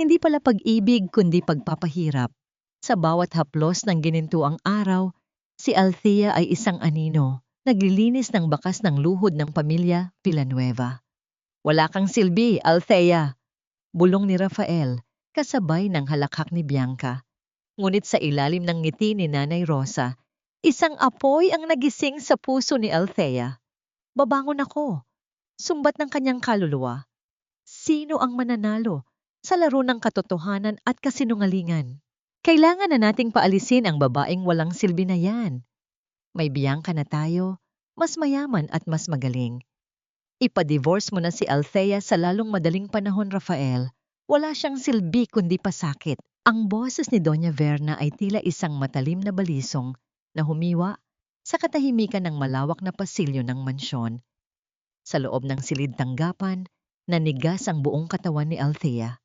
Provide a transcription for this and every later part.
Hindi pala pag-ibig kundi pagpapahirap. Sa bawat haplos ng ginintuang araw, si Althea ay isang anino, naglilinis ng bakas ng luhod ng pamilya Villanueva. Wala kang silbi, Althea, bulong ni Rafael, kasabay ng halakhak ni Bianca. Ngunit sa ilalim ng ngiti ni Nanay Rosa, isang apoy ang nagising sa puso ni Althea. Babangon ako, sumbat ng kanyang kaluluwa. Sino ang mananalo sa laro ng katotohanan at kasinungalingan? Kailangan na nating paalisin ang babaeng walang silbi na yan. May Bianca na tayo, mas mayaman at mas magaling. Ipa-divorce mo na si Althea sa lalong madaling panahon, Rafael. Wala siyang silbi kundi pasakit. Ang boses ni Doña Verna ay tila isang matalim na balisong na humiwa sa katahimikan ng malawak na pasilyo ng mansyon. Sa loob ng silid tanggapan, nanigas ang buong katawan ni Althea.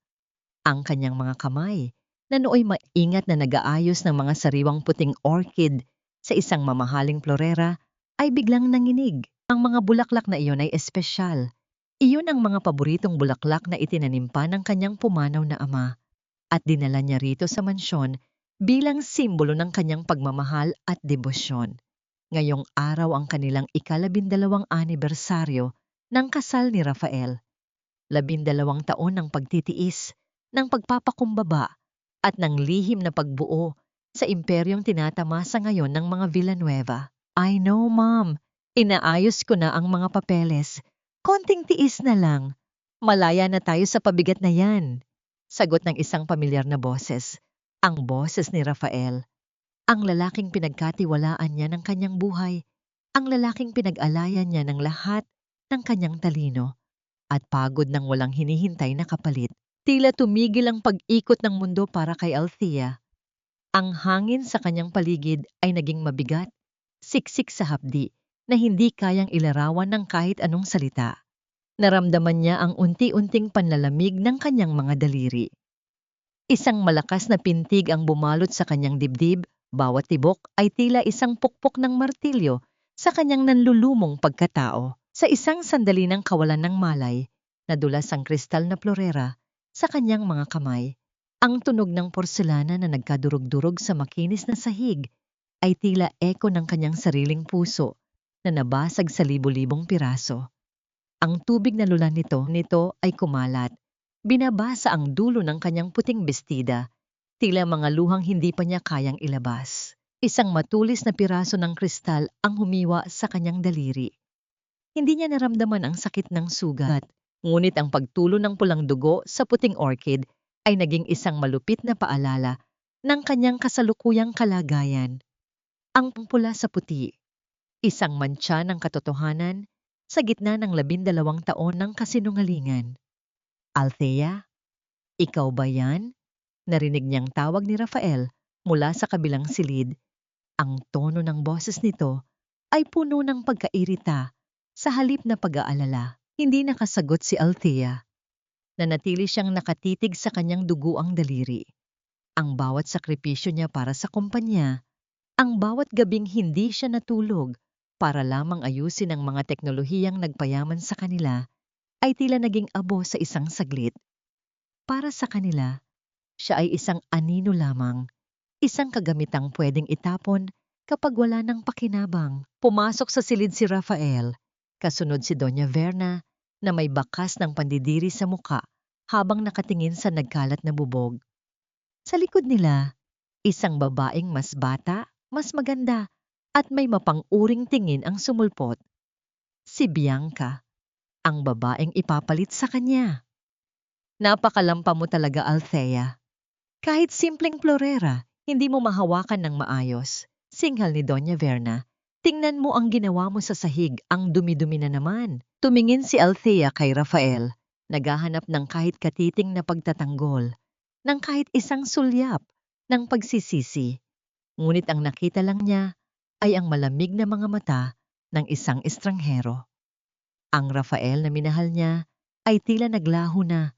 Ang kanyang mga kamay, na nooy maingat na nag-aayos ng mga sariwang puting orchid sa isang mamahaling florera, ay biglang nanginig. Ang mga bulaklak na iyon ay espesyal. Iyon ang mga paboritong bulaklak na itinanim pa ng kanyang pumanaw na ama at dinala niya rito sa mansyon bilang simbolo ng kanyang pagmamahal at debosyon. Ngayong araw ang kanilang ika-12 anibersaryo ng kasal ni Rafael. 12 taon ng pagtitiis, ng pagpapakumbaba at ng lihim na pagbuo sa imperyong tinatamasa ngayon ng mga Villanueva. I know, Mom. Inaayos ko na ang mga papeles. Konting tiis na lang. Malaya na tayo sa pabigat na yan. Sagot ng isang pamilyar na boses. Ang boses ni Rafael. Ang lalaking pinagkatiwalaan niya ng kanyang buhay. Ang lalaking pinag-alayan niya ng lahat ng kanyang talino. At pagod ng walang hinihintay na kapalit. Tila tumigil ang pag-ikot ng mundo para kay Althea. Ang hangin sa kanyang paligid ay naging mabigat, siksik sa hapdi, na hindi kayang ilarawan ng kahit anong salita. Naramdaman niya ang unti-unting panlalamig ng kanyang mga daliri. Isang malakas na pintig ang bumalot sa kanyang dibdib, bawat tibok ay tila isang pukpok ng martilyo sa kanyang nanlulumong pagkatao. Sa isang sandali ng kawalan ng malay, nadulas ang kristal na florera sa kanyang mga kamay. Ang tunog ng porselana na nagkadurog-durog sa makinis na sahig ay tila eko ng kanyang sariling puso na nabasag sa libo-libong piraso. Ang tubig na lulan nito ay kumalat. Binabasa ang dulo ng kanyang puting bestida, tila mga luhang hindi pa niya kayang ilabas. Isang matulis na piraso ng kristal ang humiwa sa kanyang daliri. Hindi niya naramdaman ang sakit ng sugat, ngunit ang pagtulo ng pulang dugo sa puting orchid ay naging isang malupit na paalala ng kanyang kasalukuyang kalagayan. Ang pula sa puti, isang mantsa ng katotohanan sa gitna ng 12 taon ng kasinungalingan. Althea, ikaw ba yan? Narinig niyang tawag ni Rafael mula sa kabilang silid. Ang tono ng boses nito ay puno ng pagkairita sa halip na pag-aalala. Hindi nakasagot si Althea. Nanatili siyang nakatitig sa kanyang duguang daliri. Ang bawat sakripisyo niya para sa kumpanya, ang bawat gabing hindi siya natulog para lamang ayusin ang mga teknolohiyang nagpayaman sa kanila, ay tila naging abo sa isang saglit. Para sa kanila, siya ay isang anino lamang, isang kagamitang pwedeng itapon kapag wala ng pakinabang. Pumasok sa silid si Rafael, kasunod si Doña Verna na may bakas ng pandidiri sa muka habang nakatingin sa nagkalat na bubog. Sa likod nila, isang babaeng mas bata, mas maganda, at may mapang-uring tingin ang sumulpot. Si Bianca, ang babaeng ipapalit sa kanya. Napakalampa mo talaga, Althea. Kahit simpleng florera, hindi mo mahawakan ng maayos. Singhal ni Doña Verna. Tingnan mo ang ginawa mo sa sahig, ang dumi-dumi na naman. Tumingin si Althea kay Rafael, naghahanap ng kahit katiting na pagtatanggol, ng kahit isang sulyap ng pagsisisi. Ngunit ang nakita lang niya ay ang malamig na mga mata ng isang estranghero. Ang Rafael na minahal niya ay tila naglaho na,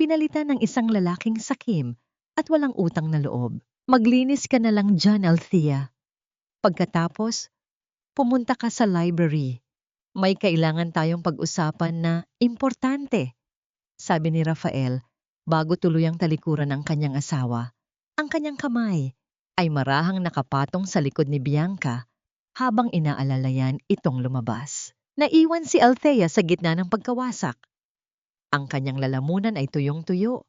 pinalitan ng isang lalaking sakim at walang utang na loob. Maglinis ka na lang dyan, Althea. Pagkatapos, pumunta ka sa library. May kailangan tayong pag-usapan na importante, sabi ni Rafael Bago tuluyang talikuran ng kanyang asawa, ang kanyang kamay ay marahang nakapatong sa likod ni Bianca habang inaalalayan itong lumabas. Naiwan si Althea sa gitna ng pagkawasak. Ang kanyang lalamunan ay tuyong-tuyo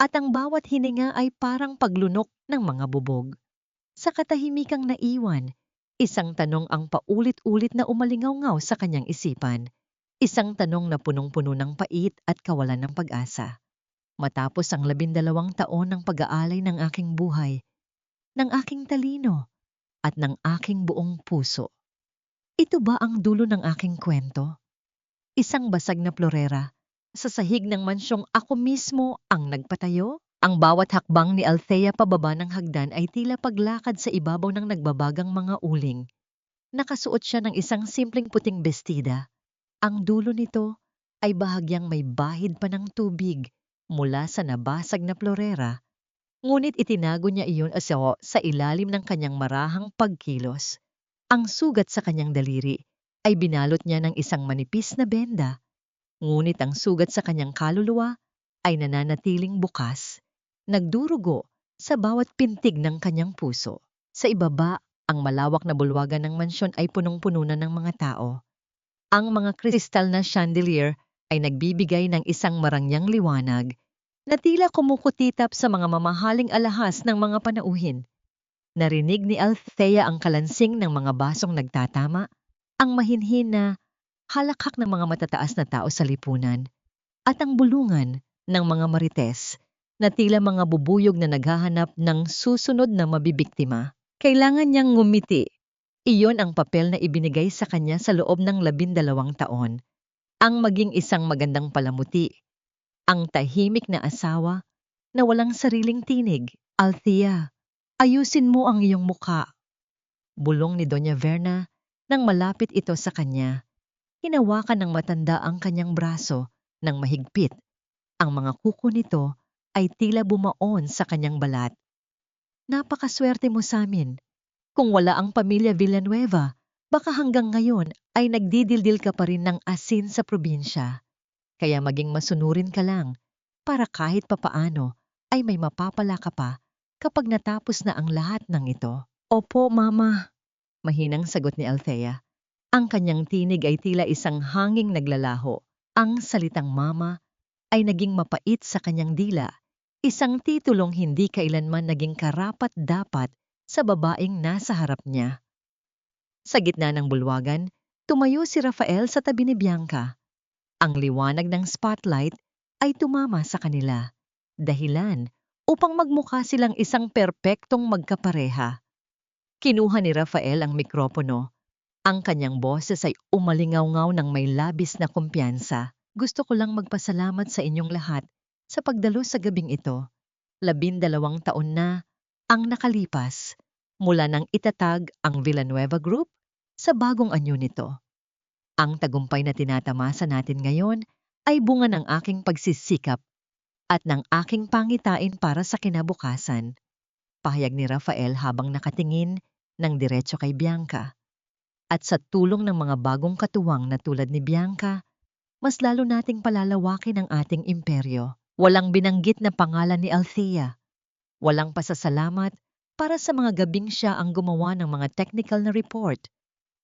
at ang bawat hininga ay parang paglunok ng mga bubog. Sa katahimikang naiwan, isang tanong ang paulit-ulit na umalingaw-ngaw sa kanyang isipan. Isang tanong na punong-puno ng pait at kawalan ng pag-asa. Matapos ang 12 taon ng pag-aalay ng aking buhay, ng aking talino, at ng aking buong puso, ito ba ang dulo ng aking kwento? Isang basag na florera sa sahig ng mansyong ako mismo ang nagpatayo? Ang bawat hakbang ni Althea pababa ng hagdan ay tila paglakad sa ibabaw ng nagbabagang mga uling. Nakasuot siya ng isang simpleng puting bestida. Ang dulo nito ay bahagyang may bahid pa ng tubig mula sa nabasag na florera, ngunit itinago niya iyon sa ilalim ng kanyang marahang pagkilos. Ang sugat sa kanyang daliri ay binalot niya ng isang manipis na benda, ngunit ang sugat sa kanyang kaluluwa ay nananatiling bukas, nagdurugo sa bawat pintig ng kanyang puso. Sa ibaba, ang malawak na bulwagan ng mansyon ay punong-puno na ng mga tao. Ang mga kristal na chandelier ay nagbibigay ng isang marangyang liwanag na tila kumukutitap sa mga mamahaling alahas ng mga panauhin. Narinig ni Althea ang kalansing ng mga basong nagtatama, ang mahinhin na halakhak ng mga matataas na tao sa lipunan, at ang bulungan ng mga marites na tila mga bubuyog na naghahanap ng susunod na mabibiktima. Kailangan niyang ngumiti. Iyon ang papel na ibinigay sa kanya sa loob ng 12 taon. Ang maging isang magandang palamuti. Ang tahimik na asawa na walang sariling tinig. Althea, ayusin mo ang iyong muka. Bulong ni Doña Verna nang malapit ito sa kanya. Hinawakan ng matanda ang kanyang braso ng mahigpit. Ang mga kuko nito ay tila bumaon sa kanyang balat. Napakaswerte mo sa amin. Kung wala ang pamilya Villanueva, baka hanggang ngayon ay nagdidildil ka pa rin ng asin sa probinsya. Kaya maging masunurin ka lang para kahit papaano ay may mapapala ka pa kapag natapos na ang lahat ng ito. Opo, Mama. Mahinang sagot ni Althea. Ang kanyang tinig ay tila isang hanging naglalaho. Ang salitang Mama ay naging mapait sa kanyang dila. Isang titulong hindi kailanman naging karapat-dapat sa babaeng nasa harap niya. Sa gitna ng bulwagan, tumayo si Rafael sa tabi ni Bianca. Ang liwanag ng spotlight ay tumama sa kanila, dahilan upang magmukha silang isang perpektong magkapareha. Kinuha ni Rafael ang mikropono. Ang kanyang boses ay umalingaw-ngaw ng may labis na kumpiyansa. Gusto ko lang magpasalamat sa inyong lahat sa pagdalo sa gabing ito. 12 taon na ang nakalipas mula nang itatag ang Villanueva Group sa bagong anyo nito. Ang tagumpay na tinatamasa natin ngayon ay bunga ng aking pagsisikap at ng aking pangitain para sa kinabukasan. Pahayag ni Rafael habang nakatingin ng diretso kay Bianca. At sa tulong ng mga bagong katuwang na tulad ni Bianca, mas lalo nating palalawakin ang ating imperyo. Walang binanggit na pangalan ni Althea. Walang pasasalamat para sa mga gabing siya ang gumawa ng mga technical na report.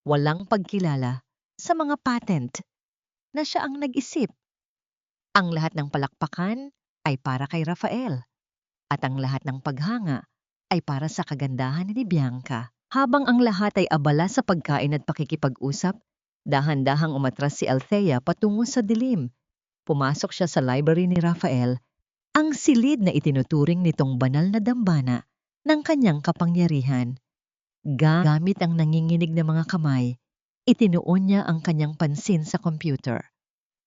Walang pagkilala sa mga patent na siya ang nag-isip. Ang lahat ng palakpakan ay para kay Rafael at ang lahat ng paghanga ay para sa kagandahan ni Bianca. Habang ang lahat ay abala sa pagkain at pakikipag-usap, dahan-dahang umatras si Althea patungo sa dilim. Pumasok siya sa library ni Rafael, ang silid na itinuturing nitong banal na dambana ng kanyang kapangyarihan. Gamit ang nanginginig na mga kamay, itinuon niya ang kanyang pansin sa computer.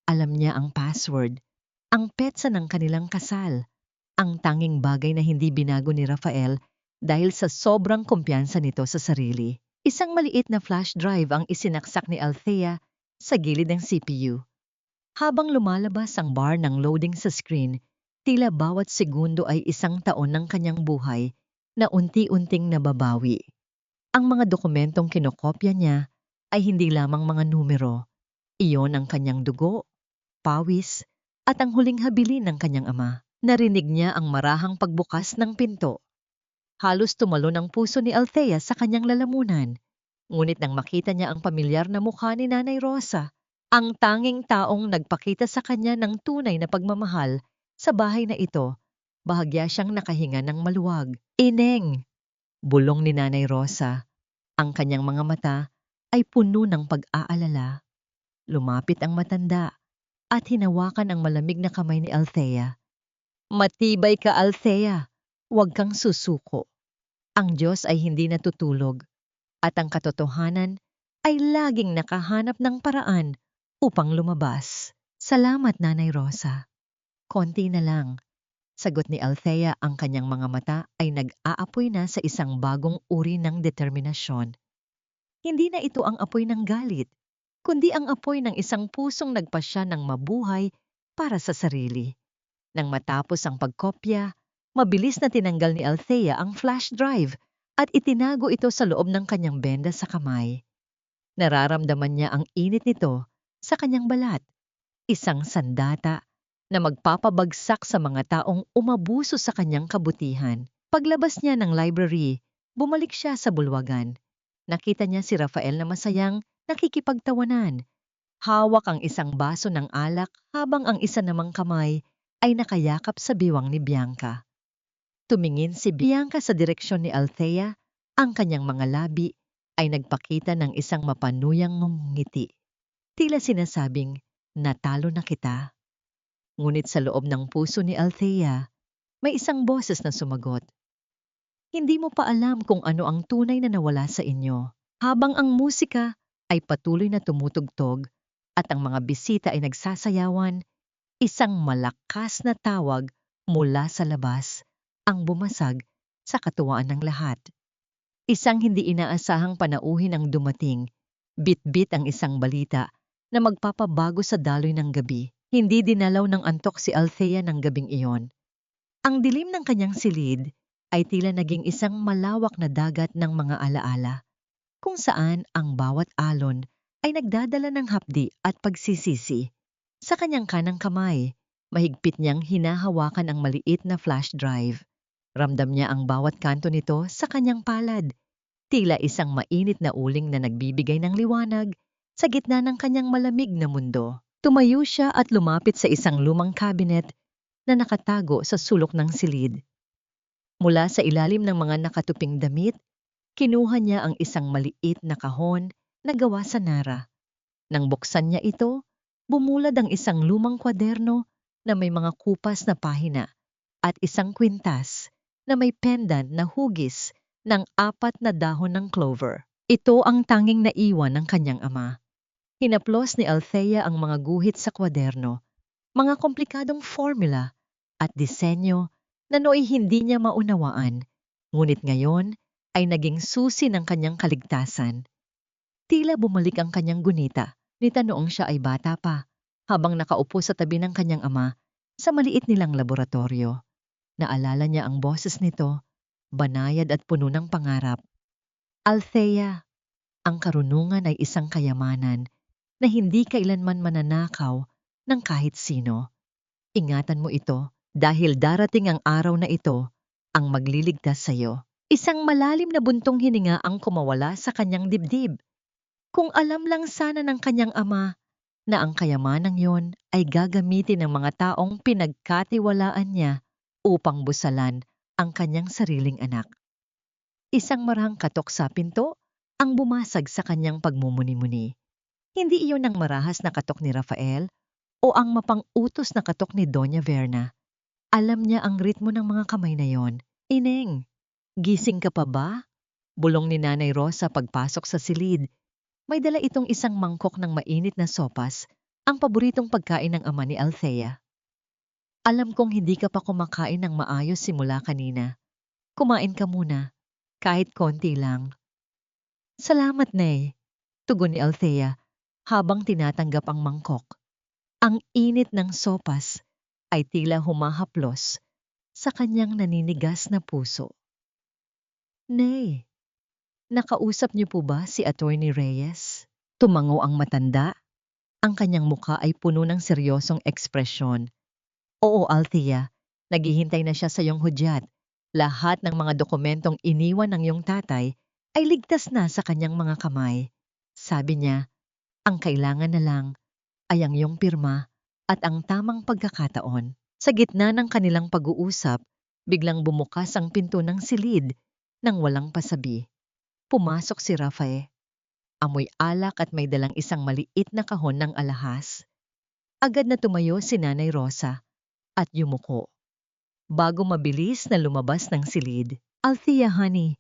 Alam niya ang password, ang petsa ng kanilang kasal, ang tanging bagay na hindi binago ni Rafael dahil sa sobrang kumpiyansa nito sa sarili. Isang maliit na flash drive ang isinaksak ni Althea sa gilid ng CPU. Habang lumalabas ang bar ng loading sa screen, tila bawat segundo ay 1 taon ng kanyang buhay na unti-unting nababawi. Ang mga dokumentong kinokopya niya ay hindi lamang mga numero. Iyon ang kanyang dugo, pawis, at ang huling habilin ng kanyang ama. Narinig niya ang marahang pagbukas ng pinto. Halos tumalon ang puso ni Althea sa kanyang lalamunan. Ngunit nang makita niya ang pamilyar na mukha ni Nanay Rosa, ang tanging taong nagpakita sa kanya ng tunay na pagmamahal sa bahay na ito, bahagya siyang nakahinga ng maluwag. Ineng! Bulong ni Nanay Rosa. Ang kanyang mga mata ay puno ng pag-aalala. Lumapit ang matanda at hinawakan ang malamig na kamay ni Althea. Matibay ka, Althea. Huwag kang susuko. Ang Diyos ay hindi natutulog at ang katotohanan ay laging nakahanap ng paraan upang lumabas. Salamat, Nanay Rosa. Konti na lang. Sagot ni Althea, ang kanyang mga mata ay nag-aapoy na sa isang bagong uri ng determinasyon. Hindi na ito ang apoy ng galit, kundi ang apoy ng isang pusong nagpasya ng mabuhay para sa sarili. Nang matapos ang pagkopya, mabilis na tinanggal ni Althea ang flash drive at itinago ito sa loob ng kanyang benda sa kamay. Nararamdaman niya ang init nito sa kanyang balat, isang sandata na magpapabagsak sa mga taong umabuso sa kanyang kabutihan. Paglabas niya ng library, bumalik siya sa bulwagan. Nakita niya si Rafael na masayang nakikipagtawanan. Hawak ang isang baso ng alak habang ang isa namang kamay ay nakayakap sa biwang ni Bianca. Tumingin si Bianca sa direksyon ni Althea, ang kanyang mga labi ay nagpakita ng isang mapanuyang ngiti. Tila sinasabing, natalo na kita. Ngunit sa loob ng puso ni Althea, may isang boses na sumagot. Hindi mo pa alam kung ano ang tunay na nawala sa inyo. Habang ang musika ay patuloy na tumutugtog at ang mga bisita ay nagsasayawan, isang malakas na tawag mula sa labas ang bumasag sa katuwaan ng lahat. Isang hindi inaasahang panauhin ang dumating, bit-bit ang isang balita na magpapabago sa daloy ng gabi. Hindi dinalaw ng antok si Althea ng gabing iyon. Ang dilim ng kanyang silid ay tila naging isang malawak na dagat ng mga alaala, kung saan ang bawat alon ay nagdadala ng hapdi at pagsisisi. Sa kanyang kanang kamay, mahigpit niyang hinahawakan ang maliit na flash drive. Ramdam niya ang bawat kanto nito sa kanyang palad, tila isang mainit na uling na nagbibigay ng liwanag sa gitna ng kanyang malamig na mundo. Tumayo siya at lumapit sa isang lumang cabinet na nakatago sa sulok ng silid. Mula sa ilalim ng mga nakatuping damit, kinuha niya ang isang maliit na kahon na gawa sa nara. Nang buksan niya ito, bumulad ang isang lumang kwaderno na may mga kupas na pahina at isang kwintas na may pendant na hugis ng 4 na dahon ng clover. Ito ang tanging naiwan ng kanyang ama. Hinaplos ni Althea ang mga guhit sa kwaderno, mga komplikadong formula at disenyo na nooy hindi niya maunawaan, ngunit ngayon ay naging susi ng kanyang kaligtasan. Tila bumalik ang kanyang gunita, nita noong siya ay bata pa, habang nakaupo sa tabi ng kanyang ama sa maliit nilang laboratorio. Naalala niya ang boses nito, banayad at puno ng pangarap. Althea, ang karunungan ay isang kayamanan na hindi kailanman mananakaw ng kahit sino. Ingatan mo ito dahil darating ang araw na ito ang magliligtas sa iyo. Isang malalim na buntong hininga ang kumawala sa kanyang dibdib. Kung alam lang sana ng kanyang ama na ang kayamanang yon ay gagamitin ng mga taong pinagkatiwalaan niya upang busalan ang kanyang sariling anak. Isang marahang katok sa pinto ang bumasag sa kanyang pagmumuni-muni. Hindi iyon ang marahas na katok ni Rafael o ang mapang-utos na katok ni Doña Verna. Alam niya ang ritmo ng mga kamay na yon. Ineng, gising ka pa ba? Bulong ni Nanay Rosa pagpasok sa silid. May dala itong isang mangkok ng mainit na sopas, ang paboritong pagkain ng ama ni Althea. Alam kong hindi ka pa kumakain ng maayos simula kanina. Kumain ka muna, kahit konti lang. Salamat, Nay, tugon ni Althea habang tinatanggap ang mangkok. Ang init ng sopas ay tila humahaplos sa kanyang naninigas na puso. Nay, nakausap niyo po ba si Attorney Reyes? Tumango ang matanda. Ang kanyang mukha ay puno ng seryosong ekspresyon. Oo, Althea, Naghihintay na siya sa iyong hudyat. Lahat ng mga dokumentong iniwan ng iyong tatay ay ligtas na sa kanyang mga kamay. Sabi niya, ang kailangan na lang ay ang iyong pirma at ang tamang pagkakataon. Sa gitna ng kanilang pag-uusap, biglang bumukas ang pinto ng silid nang walang pasabi. Pumasok si Rafael. Amoy alak at may dalang isang maliit na kahon ng alahas. Agad na tumayo si Nanay Rosa at yumuko. Bago mabilis na lumabas ng silid, Althea, honey,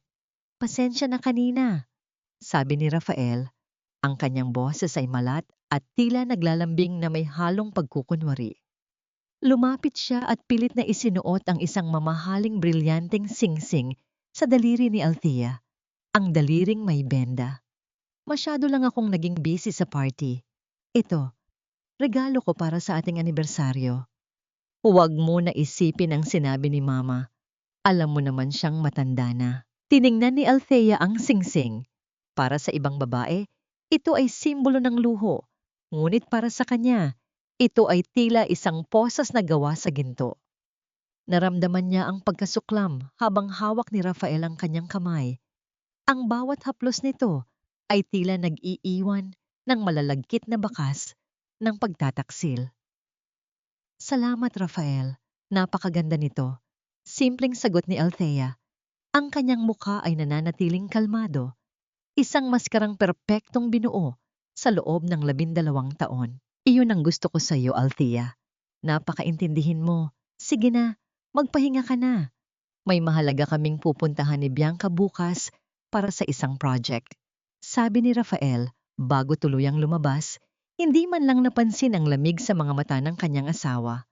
pasensya na kanina, sabi ni Rafael. Ang kanyang boses ay malat at tila naglalambing na may halong pagkukunwari. Lumapit siya at pilit na isinuot ang isang mamahaling brilyanteng singsing sa daliri ni Althea, ang daliring may benda. Masyado lang akong naging busy sa party. Ito, regalo ko para sa ating anibersaryo. Huwag mo na isipin ang sinabi ni Mama. Alam mo naman siyang matanda na. Tiningnan ni Althea ang singsing. Para sa ibang babae, ito ay simbolo ng luho. Ngunit para sa kanya, ito ay tila isang posas na gawa sa ginto. Naramdaman niya ang pagkasuklam habang hawak ni Rafael ang kanyang kamay. Ang bawat haplos nito ay tila nag-iiwan ng malalagkit na bakas ng pagtataksil. Salamat, Rafael. Napakaganda nito. Simpleng sagot ni Althea. Ang kanyang mukha ay nananatiling kalmado. Isang maskarang perpektong binuo sa loob ng 12 taon. Iyon ang gusto ko sa iyo, Althea. Napakaintindihin mo. Sige na, magpahinga ka na. May mahalaga kaming pupuntahan ni Bianca bukas para sa isang project. Sabi ni Rafael bago tuluyang lumabas. Hindi man lang napansin ang lamig sa mga mata ng kanyang asawa.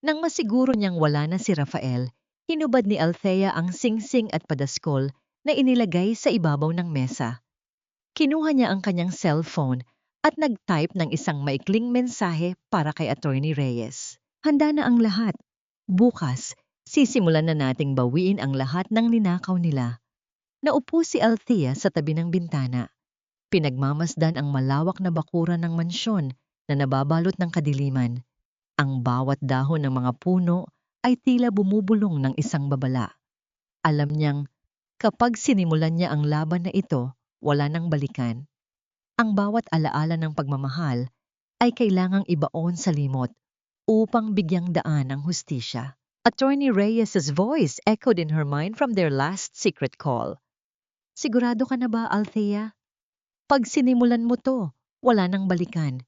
Nang masiguro niyang wala na si Rafael, hinubad ni Althea ang singsing at padaskol na inilagay sa ibabaw ng mesa. Kinuha niya ang kanyang cellphone at nag-type ng isang maikling mensahe para kay Attorney Reyes. Handa na ang lahat. Bukas, sisimulan na nating bawiin ang lahat ng ninakaw nila. Naupo si Althea sa tabi ng bintana. Pinagmamasdan ang malawak na bakuran ng mansyon na nababalot ng kadiliman. Ang bawat dahon ng mga puno ay tila bumubulong ng isang babala. Alam niyang kapag sinimulan niya ang laban na ito, wala nang balikan. Ang bawat alaala ng pagmamahal ay kailangang ibaon sa limot upang bigyang daan ang hustisya. Attorney Reyes's voice echoed in her mind from their last secret call. Sigurado ka na ba, Althea? Pag sinimulan mo to, wala nang balikan.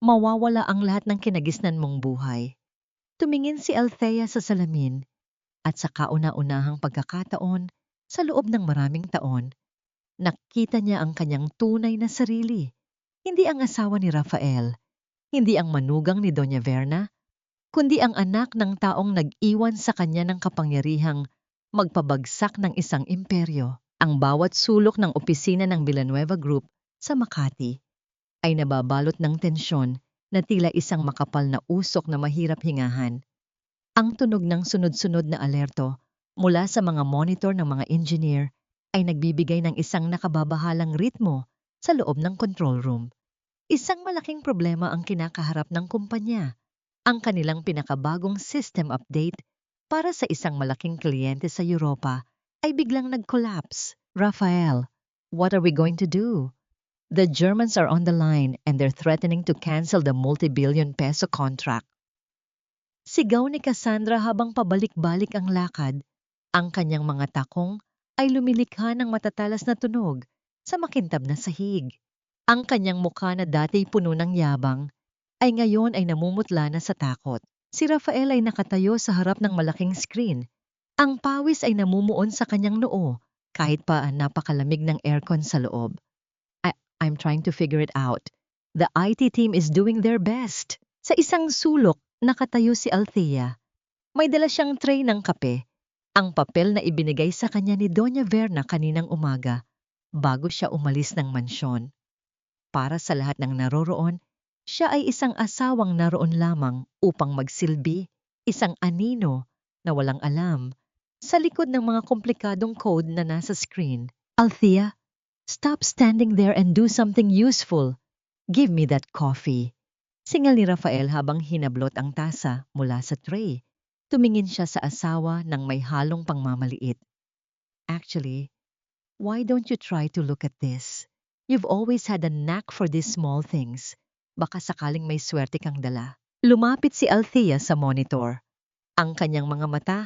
Mawawala ang lahat ng kinagisnan mong buhay. Tumingin si Althea sa salamin at sa kauna-unahang pagkakataon sa loob ng maraming taon, nakita niya ang kanyang tunay na sarili. Hindi ang asawa ni Rafael, hindi ang manugang ni Doña Verna, kundi ang anak ng taong nag-iwan sa kanya ng kapangyarihang magpabagsak ng isang imperyo. Ang bawat sulok ng opisina ng Villanueva Group sa Makati ay nababalot ng tensyon na tila isang makapal na usok na mahirap hingahan. Ang tunog ng sunod-sunod na alerto mula sa mga monitor ng mga engineer ay nagbibigay ng isang nakababahalang ritmo sa loob ng control room. Isang malaking problema ang kinakaharap ng kumpanya. Ang kanilang pinakabagong system update para sa isang malaking kliyente sa Europa ay biglang nag-collapse. Rafael, what are we going to do? The Germans are on the line and they're threatening to cancel the multi-billion peso contract. Sigaw ni Cassandra habang pabalik-balik ang lakad. Ang kanyang mga takong ay lumilikha ng matatalas na tunog sa makintab na sahig. Ang kanyang mukha na dati puno ng yabang ay ngayon ay namumutla na sa takot. Si Rafael ay nakatayo sa harap ng malaking screen. Ang pawis ay namumuon sa kanyang noo kahit pa napakalamig ng aircon sa loob. I'm trying to figure it out. The IT team is doing their best. Sa isang sulok, nakatayo si Althea. May dala siyang tray ng kape, ang papel na ibinigay sa kanya ni Doña Verna kaninang umaga bago siya umalis ng mansyon. Para sa lahat ng naroroon, siya ay isang asawang naroon lamang upang magsilbi, isang anino na walang alam, sa likod ng mga komplikadong code na nasa screen. Althea, stop standing there and do something useful. Give me that coffee. Singal ni Rafael habang hinablot ang tasa mula sa tray. Tumingin siya sa asawa ng may halong pangmamaliit. Actually, why don't you try to look at this? You've always had a knack for these small things. Baka sakaling may swerte kang dala. Lumapit si Althea sa monitor. Ang kanyang mga mata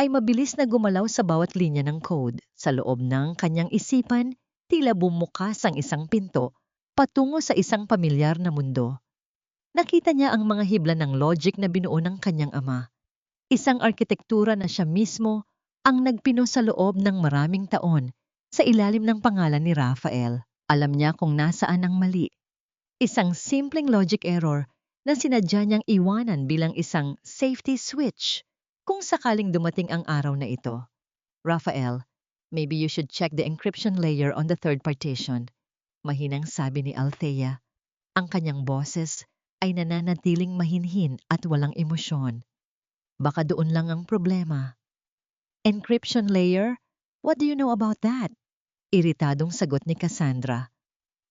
ay mabilis na gumalaw sa bawat linya ng code. Sa loob ng kanyang isipan, tila bumukas ang isang pinto patungo sa isang pamilyar na mundo. Nakita niya ang mga hibla ng logic na binuo ng kanyang ama. Isang arkitektura na siya mismo ang nagpino sa loob ng maraming taon sa ilalim ng pangalan ni Raphael. Alam niya kung nasaan ang mali. Isang simpleng logic error na sinadya niyang iwanan bilang isang safety switch kung sakaling dumating ang araw na ito. Raphael, maybe you should check the encryption layer on the third partition. Mahinang sabi ni Althea. Ang kanyang boses ay nananatiling mahinhin at walang emosyon. Baka doon lang ang problema. Encryption layer? What do you know about that? Iritadong sagot ni Cassandra.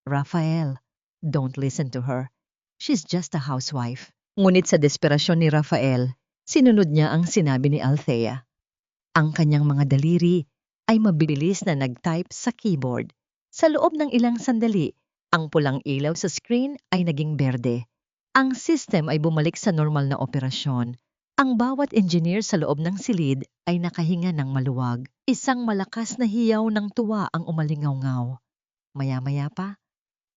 Raphael, don't listen to her. She's just a housewife. Ngunit sa desperasyon ni Raphael, sinunod niya ang sinabi ni Althea. Ang kanyang mga daliri ay mabilis na nag-type sa keyboard. Sa loob ng ilang sandali, ang pulang ilaw sa screen ay naging berde. Ang system ay bumalik sa normal na operasyon. Ang bawat engineer sa loob ng silid ay nakahinga ng maluwag. Isang malakas na hiyaw ng tuwa ang umalingaw-ngaw. Maya-maya pa,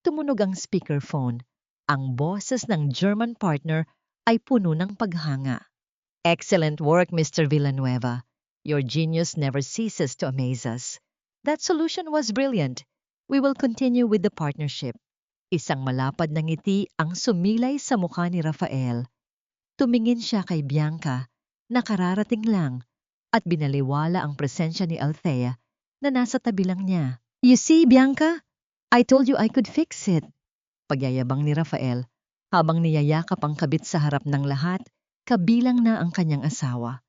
tumunog ang speakerphone. Ang boses ng German partner ay puno ng paghanga. Excellent work, Mr. Villanueva. Your genius never ceases to amaze us. That solution was brilliant. We will continue with the partnership. Isang malapad na ngiti ang sumilay sa mukha ni Raphael. Tumingin siya kay Bianca na kararating lang at binaliwala ang presensya ni Althea na nasa tabi lang niya. You see, Bianca? I told you I could fix it. Pagyayabang ni Raphael habang niyayakap ang kabit sa harap ng lahat, kabilang na ang kanyang asawa.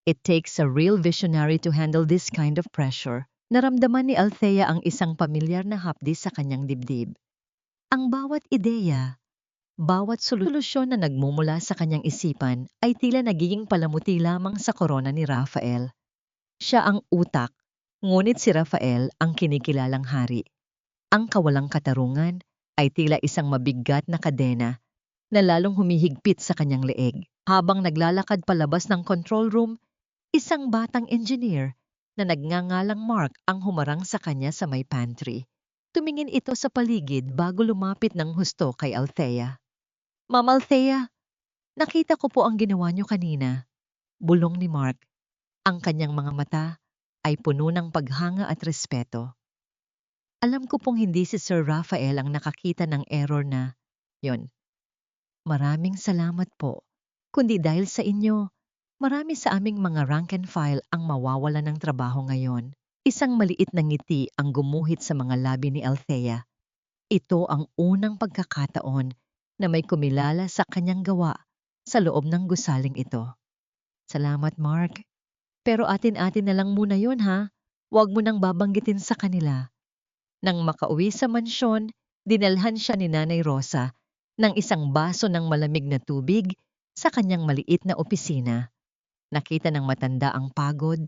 It takes a real visionary to handle this kind of pressure. Naramdaman ni Althea ang isang pamilyar na hapdi sa kanyang dibdib. Ang bawat ideya, bawat solusyon na nagmumula sa kanyang isipan ay tila nagiging palamuti lamang sa korona ni Raphael. Siya ang utak, ngunit si Raphael ang kinikilalang hari. Ang kawalang katarungan ay tila isang mabigat na kadena na lalong humihigpit sa kanyang leeg. Habang naglalakad palabas ng control room, isang batang engineer na nagngangalang Mark ang humarang sa kanya sa may pantry. Tumingin ito sa paligid bago lumapit ng husto kay Althea. Ma'am Althea, nakita ko po ang ginawa niyo kanina. Bulong ni Mark. Ang kanyang mga mata ay puno ng paghanga at respeto. Alam ko pong hindi si Sir Raphael ang nakakita ng error na yon. Maraming salamat po. Kundi dahil sa inyo, marami sa aming mga rank and file ang mawawala ng trabaho ngayon. Isang maliit na ngiti ang gumuhit sa mga labi ni Althea. Ito ang unang pagkakataon na may kumilala sa kanyang gawa sa loob ng gusaling ito. Salamat, Mark. Pero atin-atin na lang muna yun, ha? Huwag mo nang babanggitin sa kanila. Nang makauwi sa mansyon, dinalhan siya ni Nanay Rosa ng isang baso ng malamig na tubig sa kanyang maliit na opisina. Nakita ng matanda ang pagod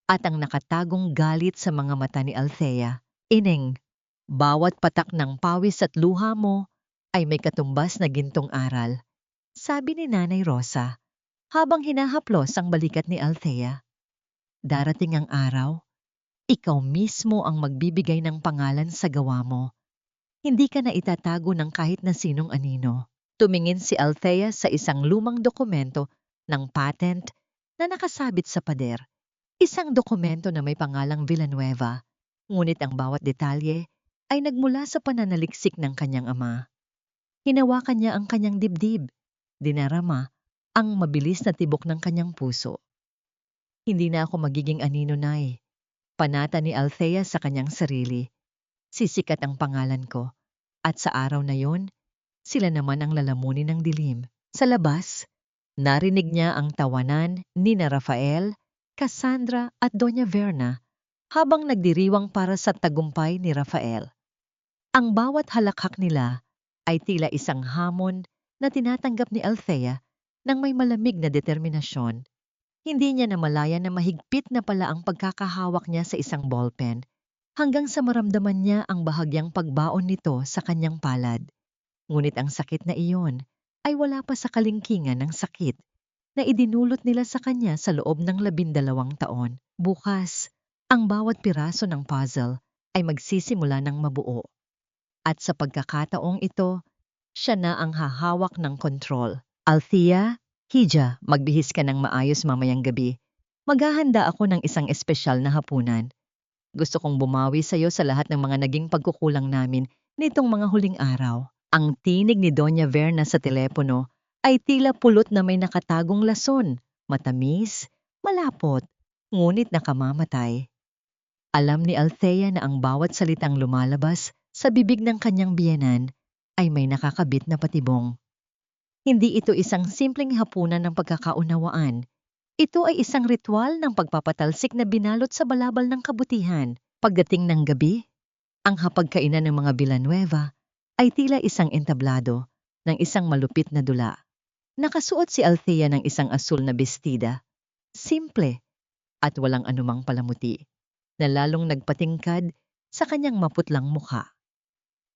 at ang nakatagong galit sa mga mata ni Althea. Ining, bawat patak ng pawis at luha mo ay may katumbas na gintong aral, sabi ni Nanay Rosa habang hinahaplos ang balikat ni Althea. Darating ang araw, ikaw mismo ang magbibigay ng pangalan sa gawa mo. Hindi ka na itatago ng kahit na sinong anino. Tumingin si Althea sa isang lumang dokumento ng patent na nakasabit sa pader. Isang dokumento na may pangalang Villanueva, ngunit ang bawat detalye ay nagmula sa pananaliksik ng kanyang ama. Hinawakan niya ang kanyang dibdib, dinarama ang mabilis na tibok ng kanyang puso. Hindi na ako magiging anino, Nay. Panata ni Althea sa kanyang sarili. Sisikat ang pangalan ko, at sa araw na yon, sila naman ang lalamunin ng dilim. Sa labas, narinig niya ang tawanan ni na Rafael, Cassandra at Doña Verna habang nagdiriwang para sa tagumpay ni Rafael. Ang bawat halakhak nila ay tila isang hamon na tinatanggap ni Althea ng may malamig na determinasyon. Hindi niya namalayan na mahigpit na pala ang pagkakahawak niya sa isang ballpen hanggang sa maramdaman niya ang bahagyang pagbaon nito sa kanyang palad. Ngunit ang sakit na iyon ay wala pa sa kalingkingan ng sakit na idinulot nila sa kanya sa loob ng 12 taon. Bukas, ang bawat piraso ng puzzle ay magsisimula ng mabuo. At sa pagkakataong ito, siya na ang hahawak ng kontrol. Althea, Hija, magbihis ka ng maayos mamayang gabi. Maghahanda ako ng isang espesyal na hapunan. Gusto kong bumawi sa iyo sa lahat ng mga naging pagkukulang namin nitong mga huling araw. Ang tinig ni Doña Verna sa telepono ay tila pulot na may nakatagong lason, matamis, malapot, ngunit nakamamatay. Alam ni Althea na ang bawat salitang lumalabas sa bibig ng kanyang biyenan ay may nakakabit na patibong. Hindi ito isang simpleng hapunan ng pagkakaunawaan. Ito ay isang ritual ng pagpapatalsik na binalot sa balabal ng kabutihan. Pagdating ng gabi, ang hapagkainan ng mga Villanueva ay tila isang entablado ng isang malupit na dula. Nakasuot si Althea ng isang asul na bestida, simple at walang anumang palamuti, na lalong nagpatingkad sa kanyang maputlang mukha.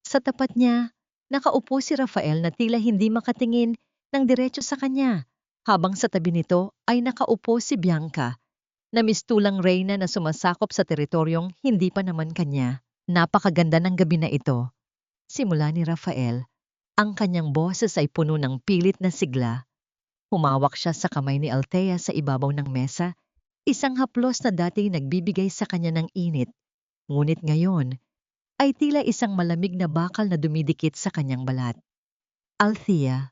Sa tapat niya, nakaupo si Rafael na tila hindi makatingin ng diretso sa kanya, habang sa tabi nito ay nakaupo si Bianca, na mistulang reyna na sumasakop sa teritoryong hindi pa naman kanya. Napakaganda ng gabi na ito. Simula ni Rafael, ang kanyang boses ay puno ng pilit na sigla. Humawak siya sa kamay ni Althea sa ibabaw ng mesa, isang haplos na dati nagbibigay sa kanya ng init, ngunit ngayon ay tila isang malamig na bakal na dumidikit sa kanyang balat. Althea,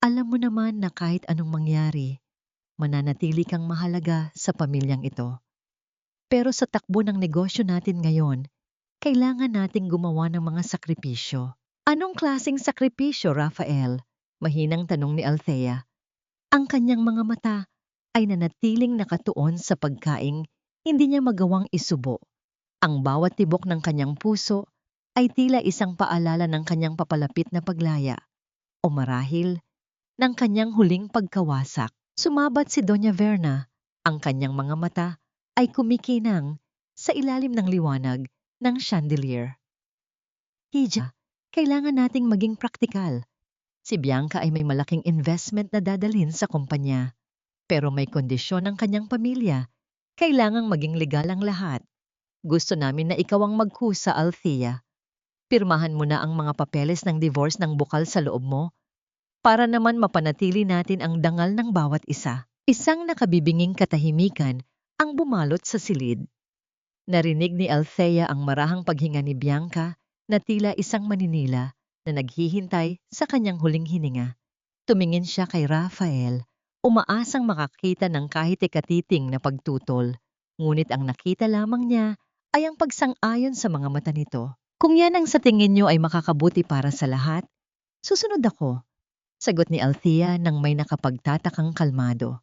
alam mo naman na kahit anong mangyari, mananatili kang mahalaga sa pamilyang ito. Pero sa takbo ng negosyo natin ngayon, kailangan nating gumawa ng mga sakripisyo. Anong klaseng sakripisyo, Rafael? Mahinang tanong ni Althea. Ang kanyang mga mata ay nanatiling nakatuon sa pagkaing hindi niya magawang isubo. Ang bawat tibok ng kanyang puso ay tila isang paalala ng kanyang papalapit na paglaya o marahil ng kanyang huling pagkawasak. Sumabat si Doña Verna. Ang kanyang mga mata ay kumikinang sa ilalim ng liwanag ng chandelier. Hija, kailangan nating maging praktikal. Si Bianca ay may malaking investment na dadalhin sa kumpanya. Pero may kondisyon ang kanyang pamilya. Kailangang maging legal ang lahat. Gusto namin na ikaw ang magkusa, Althea. Pirmahan mo na ang mga papeles ng divorce ng bukal sa loob mo para naman mapanatili natin ang dangal ng bawat isa. Isang nakabibinging katahimikan ang bumalot sa silid. Narinig ni Althea ang marahang paghinga ni Bianca na tila isang maninila na naghihintay sa kanyang huling hininga. Tumingin siya kay Rafael, umaasang makakita ng kahit ikatiting na pagtutol. Ngunit ang nakita lamang niya ay ang pagsang-ayon sa mga mata nito. Kung yan ang sa tingin niyo ay makakabuti para sa lahat, susunod ako. Sagot ni Althea nang may nakapagtatakang kalmado.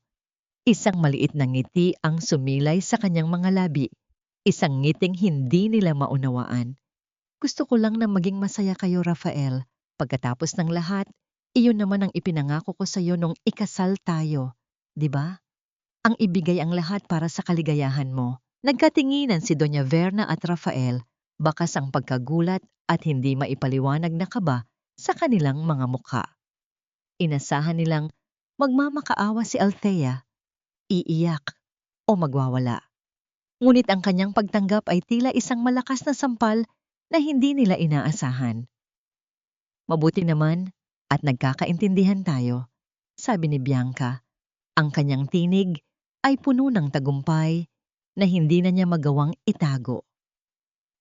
Isang maliit na ngiti ang sumilay sa kanyang mga labi. Isang ngiting hindi nila maunawaan. Gusto ko lang na maging masaya kayo, Rafael. Pagkatapos ng lahat, iyon naman ang ipinangako ko sa iyo nung ikasal tayo. Di ba? Ang ibigay ang lahat para sa kaligayahan mo. Nagkatinginan si Doña Verna at Rafael, bakas ang pagkagulat at hindi maipaliwanag na kaba sa kanilang mga mukha. Inasahan nilang magmamakaawa si Althea, iiyak o magwawala. Ngunit ang kanyang pagtanggap ay tila isang malakas na sampal na hindi nila inaasahan. Mabuti naman at nagkakaintindihan tayo, sabi ni Bianca. Ang kanyang tinig ay puno ng tagumpay na hindi na niya magawang itago.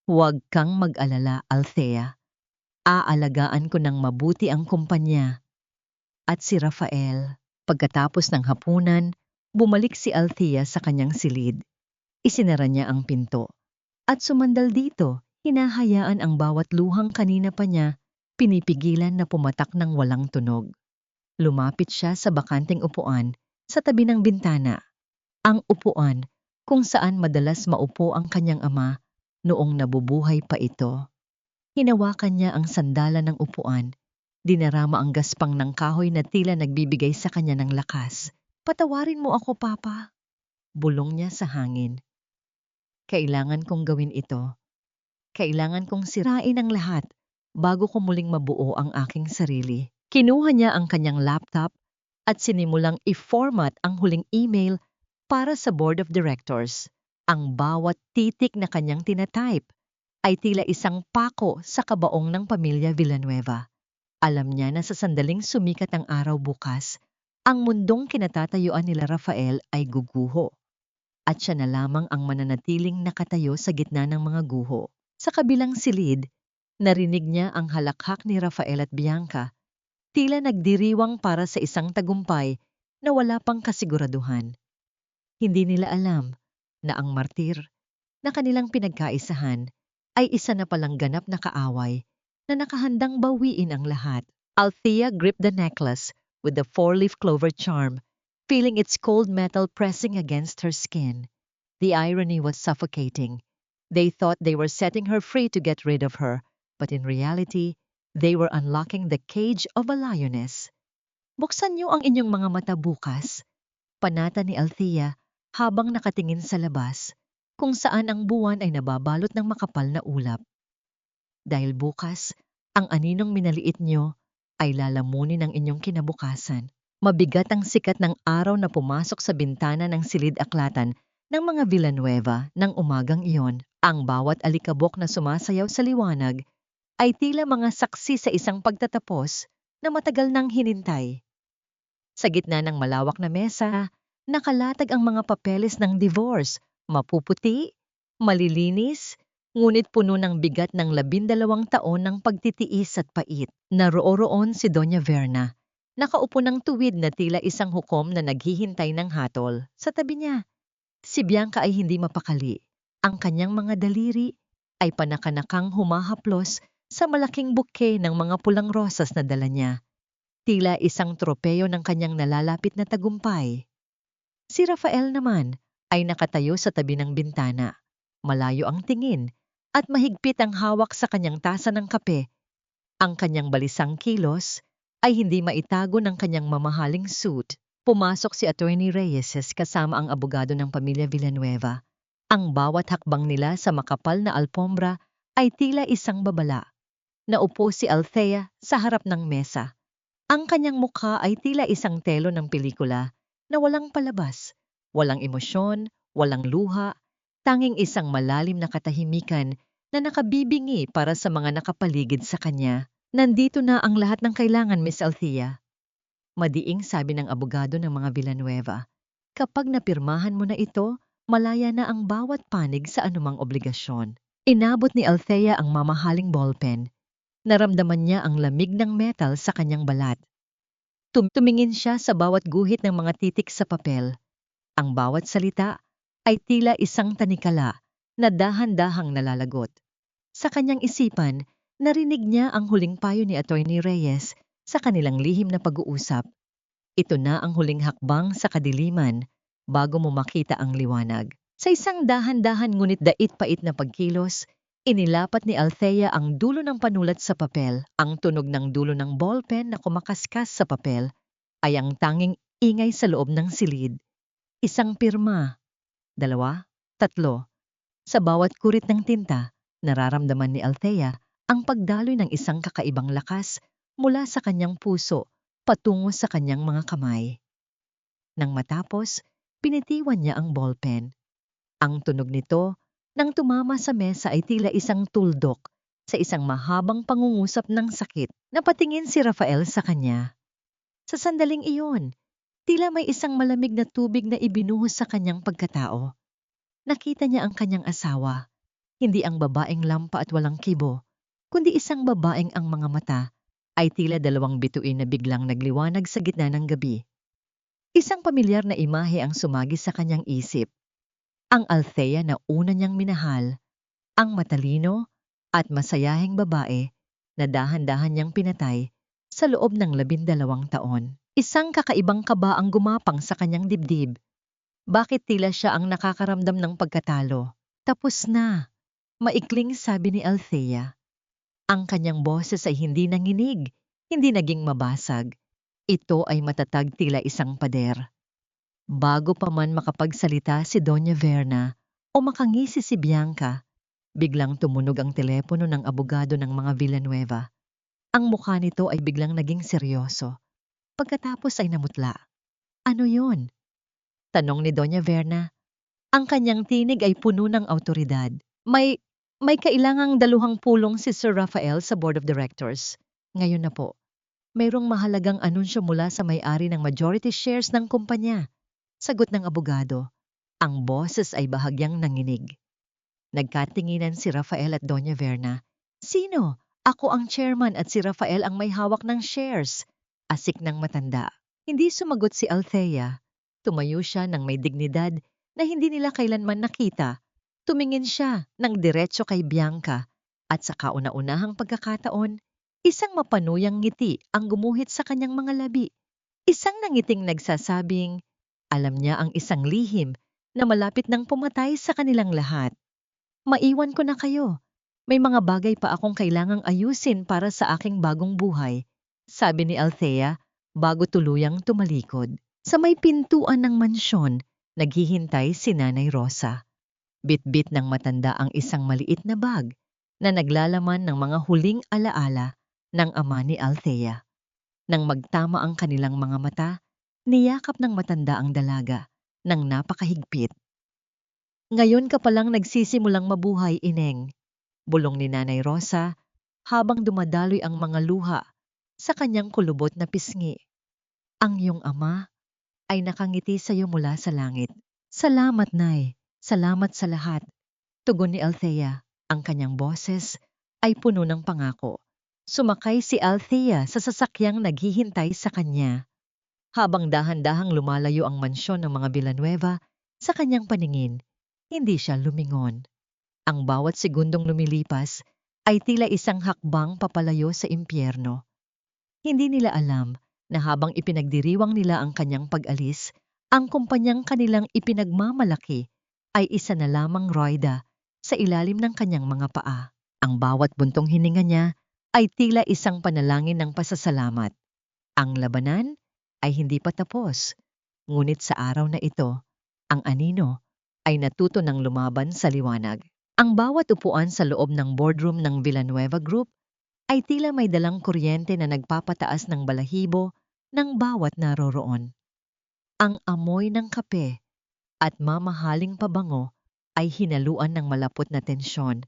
Huwag kang mag-alala, Althea. Aalagaan ko ng mabuti ang kumpanya. At si Rafael, pagkatapos ng hapunan, bumalik si Althea sa kanyang silid. Isinara niya ang pinto. At sumandal dito, hinahayaan ang bawat luhang kanina pa niya, pinipigilan na pumatak ng walang tunog. Lumapit siya sa bakanteng upuan sa tabi ng bintana. Ang upuan kung saan madalas maupo ang kanyang ama noong nabubuhay pa ito. Hinawakan niya ang sandalan ng upuan. Dinarama ang gaspang ng kahoy na tila nagbibigay sa kanya ng lakas. Patawarin mo ako, Papa. Bulong niya sa hangin. Kailangan kong gawin ito. Kailangan kong sirain ang lahat bago ko muling mabuo ang aking sarili. Kinuha niya ang kanyang laptop at sinimulang i-format ang huling email para sa Board of Directors. Ang bawat titik na kanyang tinatype ay tila isang pako sa kabaong ng pamilya Villanueva. Alam niya na sa sandaling sumikat ang araw bukas, ang mundong kinatatayuan nila Rafael ay guguho. At siya na lamang ang mananatiling nakatayo sa gitna ng mga guho. Sa kabilang silid, narinig niya ang halakhak ni Rafael at Bianca, tila nagdiriwang para sa isang tagumpay na wala pang kasiguraduhan. Hindi nila alam na ang martir na kanilang pinagkaisahan ay isa na palang ganap na kaaway na nakahandang bawiin ang lahat. Althea gripped the necklace with the four-leaf clover charm, feeling its cold metal pressing against her skin. The irony was suffocating. They thought they were setting her free to get rid of her, but in reality, they were unlocking the cage of a lioness. Buksan niyo ang inyong mga mata bukas, panata ni Althea habang nakatingin sa labas, kung saan ang buwan ay nababalot ng makapal na ulap. Dahil bukas, ang aninong minaliit niyo ay lalamunin ang inyong kinabukasan. Mabigat ang sikat ng araw na pumasok sa bintana ng silid-aklatan ng mga Villanueva ng umagang iyon. Ang bawat alikabok na sumasayaw sa liwanag ay tila mga saksi sa isang pagtatapos na matagal nang hinintay. Sa gitna ng malawak na mesa, nakalatag ang mga papeles ng divorce, mapuputi, malilinis, ngunit puno ng bigat ng 12 taon ng pagtitiis at pait. Naroroon si Doña Verna, nakaupo ng tuwid na tila isang hukom na naghihintay ng hatol. Sa tabi niya, si Bianca ay hindi mapakali. Ang kanyang mga daliri ay panakanakang humahaplos sa malaking bouquet ng mga pulang rosas na dala niya. Tila isang tropeyo ng kanyang nalalapit na tagumpay. Si Rafael naman ay nakatayo sa tabi ng bintana. Malayo ang tingin at mahigpit ang hawak sa kanyang tasa ng kape. Ang kanyang balisang kilos ay hindi maitago ng kanyang mamahaling suit. Pumasok si Attorney Reyes kasama ang abogado ng pamilya Villanueva. Ang bawat hakbang nila sa makapal na alpombra ay tila isang babala. Naupo si Althea sa harap ng mesa. Ang kanyang mukha ay tila isang telo ng pelikula na walang palabas, walang emosyon, walang luha, tanging isang malalim na katahimikan na nakabibingi para sa mga nakapaligid sa kanya. Nandito na ang lahat ng kailangan, Miss Althea. Madiing sabi ng abogado ng mga Villanueva. Kapag napirmahan mo na ito, malaya na ang bawat panig sa anumang obligasyon. Inabot ni Althea ang mamahaling ballpen. Naramdaman niya ang lamig ng metal sa kanyang balat. Tumingin siya sa bawat guhit ng mga titik sa papel. Ang bawat salita ay tila isang tanikala na dahan-dahang nalalagot. Sa kanyang isipan, narinig niya ang huling payo ni Attorney Reyes sa kanilang lihim na pag-uusap. Ito na ang huling hakbang sa kadiliman bago mo makita ang liwanag. Sa isang dahan-dahan ngunit dait-pait na pagkilos, inilapat ni Althea ang dulo ng panulat sa papel. Ang tunog ng dulo ng ballpen na kumakaskas sa papel ay ang tanging ingay sa loob ng silid. Isang pirma, 2, 3. Sa bawat kurit ng tinta, nararamdaman ni Althea ang pagdaloy ng isang kakaibang lakas mula sa kanyang puso patungo sa kanyang mga kamay. Nang matapos, pinitiwan niya ang ballpen. Ang tunog nito nang tumama sa mesa ay tila isang tuldok sa isang mahabang pangungusap ng sakit. Napatingin si Rafael sa kanya. Sa sandaling iyon, tila may isang malamig na tubig na ibinuhos sa kanyang pagkatao. Nakita niya ang kanyang asawa, hindi ang babaeng lampa at walang kibo, kundi isang babaeng ang mga mata ay tila 2 bituin na biglang nagliwanag sa gitna ng gabi. Isang pamilyar na imahe ang sumagi sa kanyang isip. Ang Althea na una niyang minahal, ang matalino at masayahing babae na dahan-dahan niyang pinatay sa loob ng 12 taon. Isang kakaibang kaba ang gumapang sa kanyang dibdib. Bakit tila siya ang nakakaramdam ng pagkatalo? Tapos na, maikling sabi ni Althea. Ang kanyang boses ay hindi nanginig, hindi naging mabasag. Ito ay matatag tila isang pader. Bago pa man makapagsalita si Doña Verna o makangisi si Bianca, biglang tumunog ang telepono ng abogado ng mga Villanueva. Ang mukha nito ay biglang naging seryoso. Pagkatapos ay namutla. Ano yon? Tanong ni Doña Verna. Ang kanyang tinig ay puno ng awtoridad. May kailangang daluhang pulong si Sir Rafael sa Board of Directors. Ngayon na po, mayroong mahalagang anunsyo mula sa may-ari ng majority shares ng kumpanya. Sagot ng abogado. Ang boses ay bahagyang nanginig. Nagkatinginan si Rafael at Doña Verna. Sino? Ako ang chairman at si Rafael ang may hawak ng shares. Asik ng matanda. Hindi sumagot si Althea. Tumayo siya ng may dignidad na hindi nila kailanman nakita. Tumingin siya ng diretso kay Bianca at sa kauna-unahang pagkakataon, isang mapanuyang ngiti ang gumuhit sa kanyang mga labi. Isang nangiting nagsasabing, alam niya ang isang lihim na malapit nang pumatay sa kanilang lahat. Maiwan ko na kayo. May mga bagay pa akong kailangang ayusin para sa aking bagong buhay, sabi ni Althea bago tuluyang tumalikod. Sa may pintuan ng mansyon, naghihintay si Nanay Rosa. Bit-bit ng matanda ang isang maliit na bag na naglalaman ng mga huling alaala ng ama ni Althea. Nang magtama ang kanilang mga mata, niyakap ng matanda ang dalaga ng napakahigpit. Ngayon ka palang nagsisimulang mabuhay, Ineng, bulong ni Nanay Rosa habang dumadaloy ang mga luha sa kanyang kulubot na pisngi. Ang iyong ama ay nakangiti sa iyo mula sa langit. Salamat, Nay. Salamat sa lahat. Tugon ni Althea. Ang kanyang boses ay puno ng pangako. Sumakay si Althea sa sasakyang naghihintay sa kanya. Habang dahan-dahang lumalayo ang mansyon ng mga Villanueva, sa kanyang paningin, hindi siya lumingon. Ang bawat segundong lumilipas ay tila isang hakbang papalayo sa impyerno. Hindi nila alam na habang ipinagdiriwang nila ang kanyang pag-alis, ang kumpanyang kanilang ipinagmamalaki ay isa na lamang roida sa ilalim ng kanyang mga paa. Ang bawat buntong hininga niya ay tila isang panalangin ng pasasalamat. Ang labanan ay hindi pa tapos, ngunit sa araw na ito, ang anino ay natuto ng lumaban sa liwanag. Ang bawat upuan sa loob ng boardroom ng Villanueva Group ay tila may dalang kuryente na nagpapataas ng balahibo ng bawat naroroon. Ang amoy ng kape at mamahaling pabango ay hinaluan ng malapot na tensyon.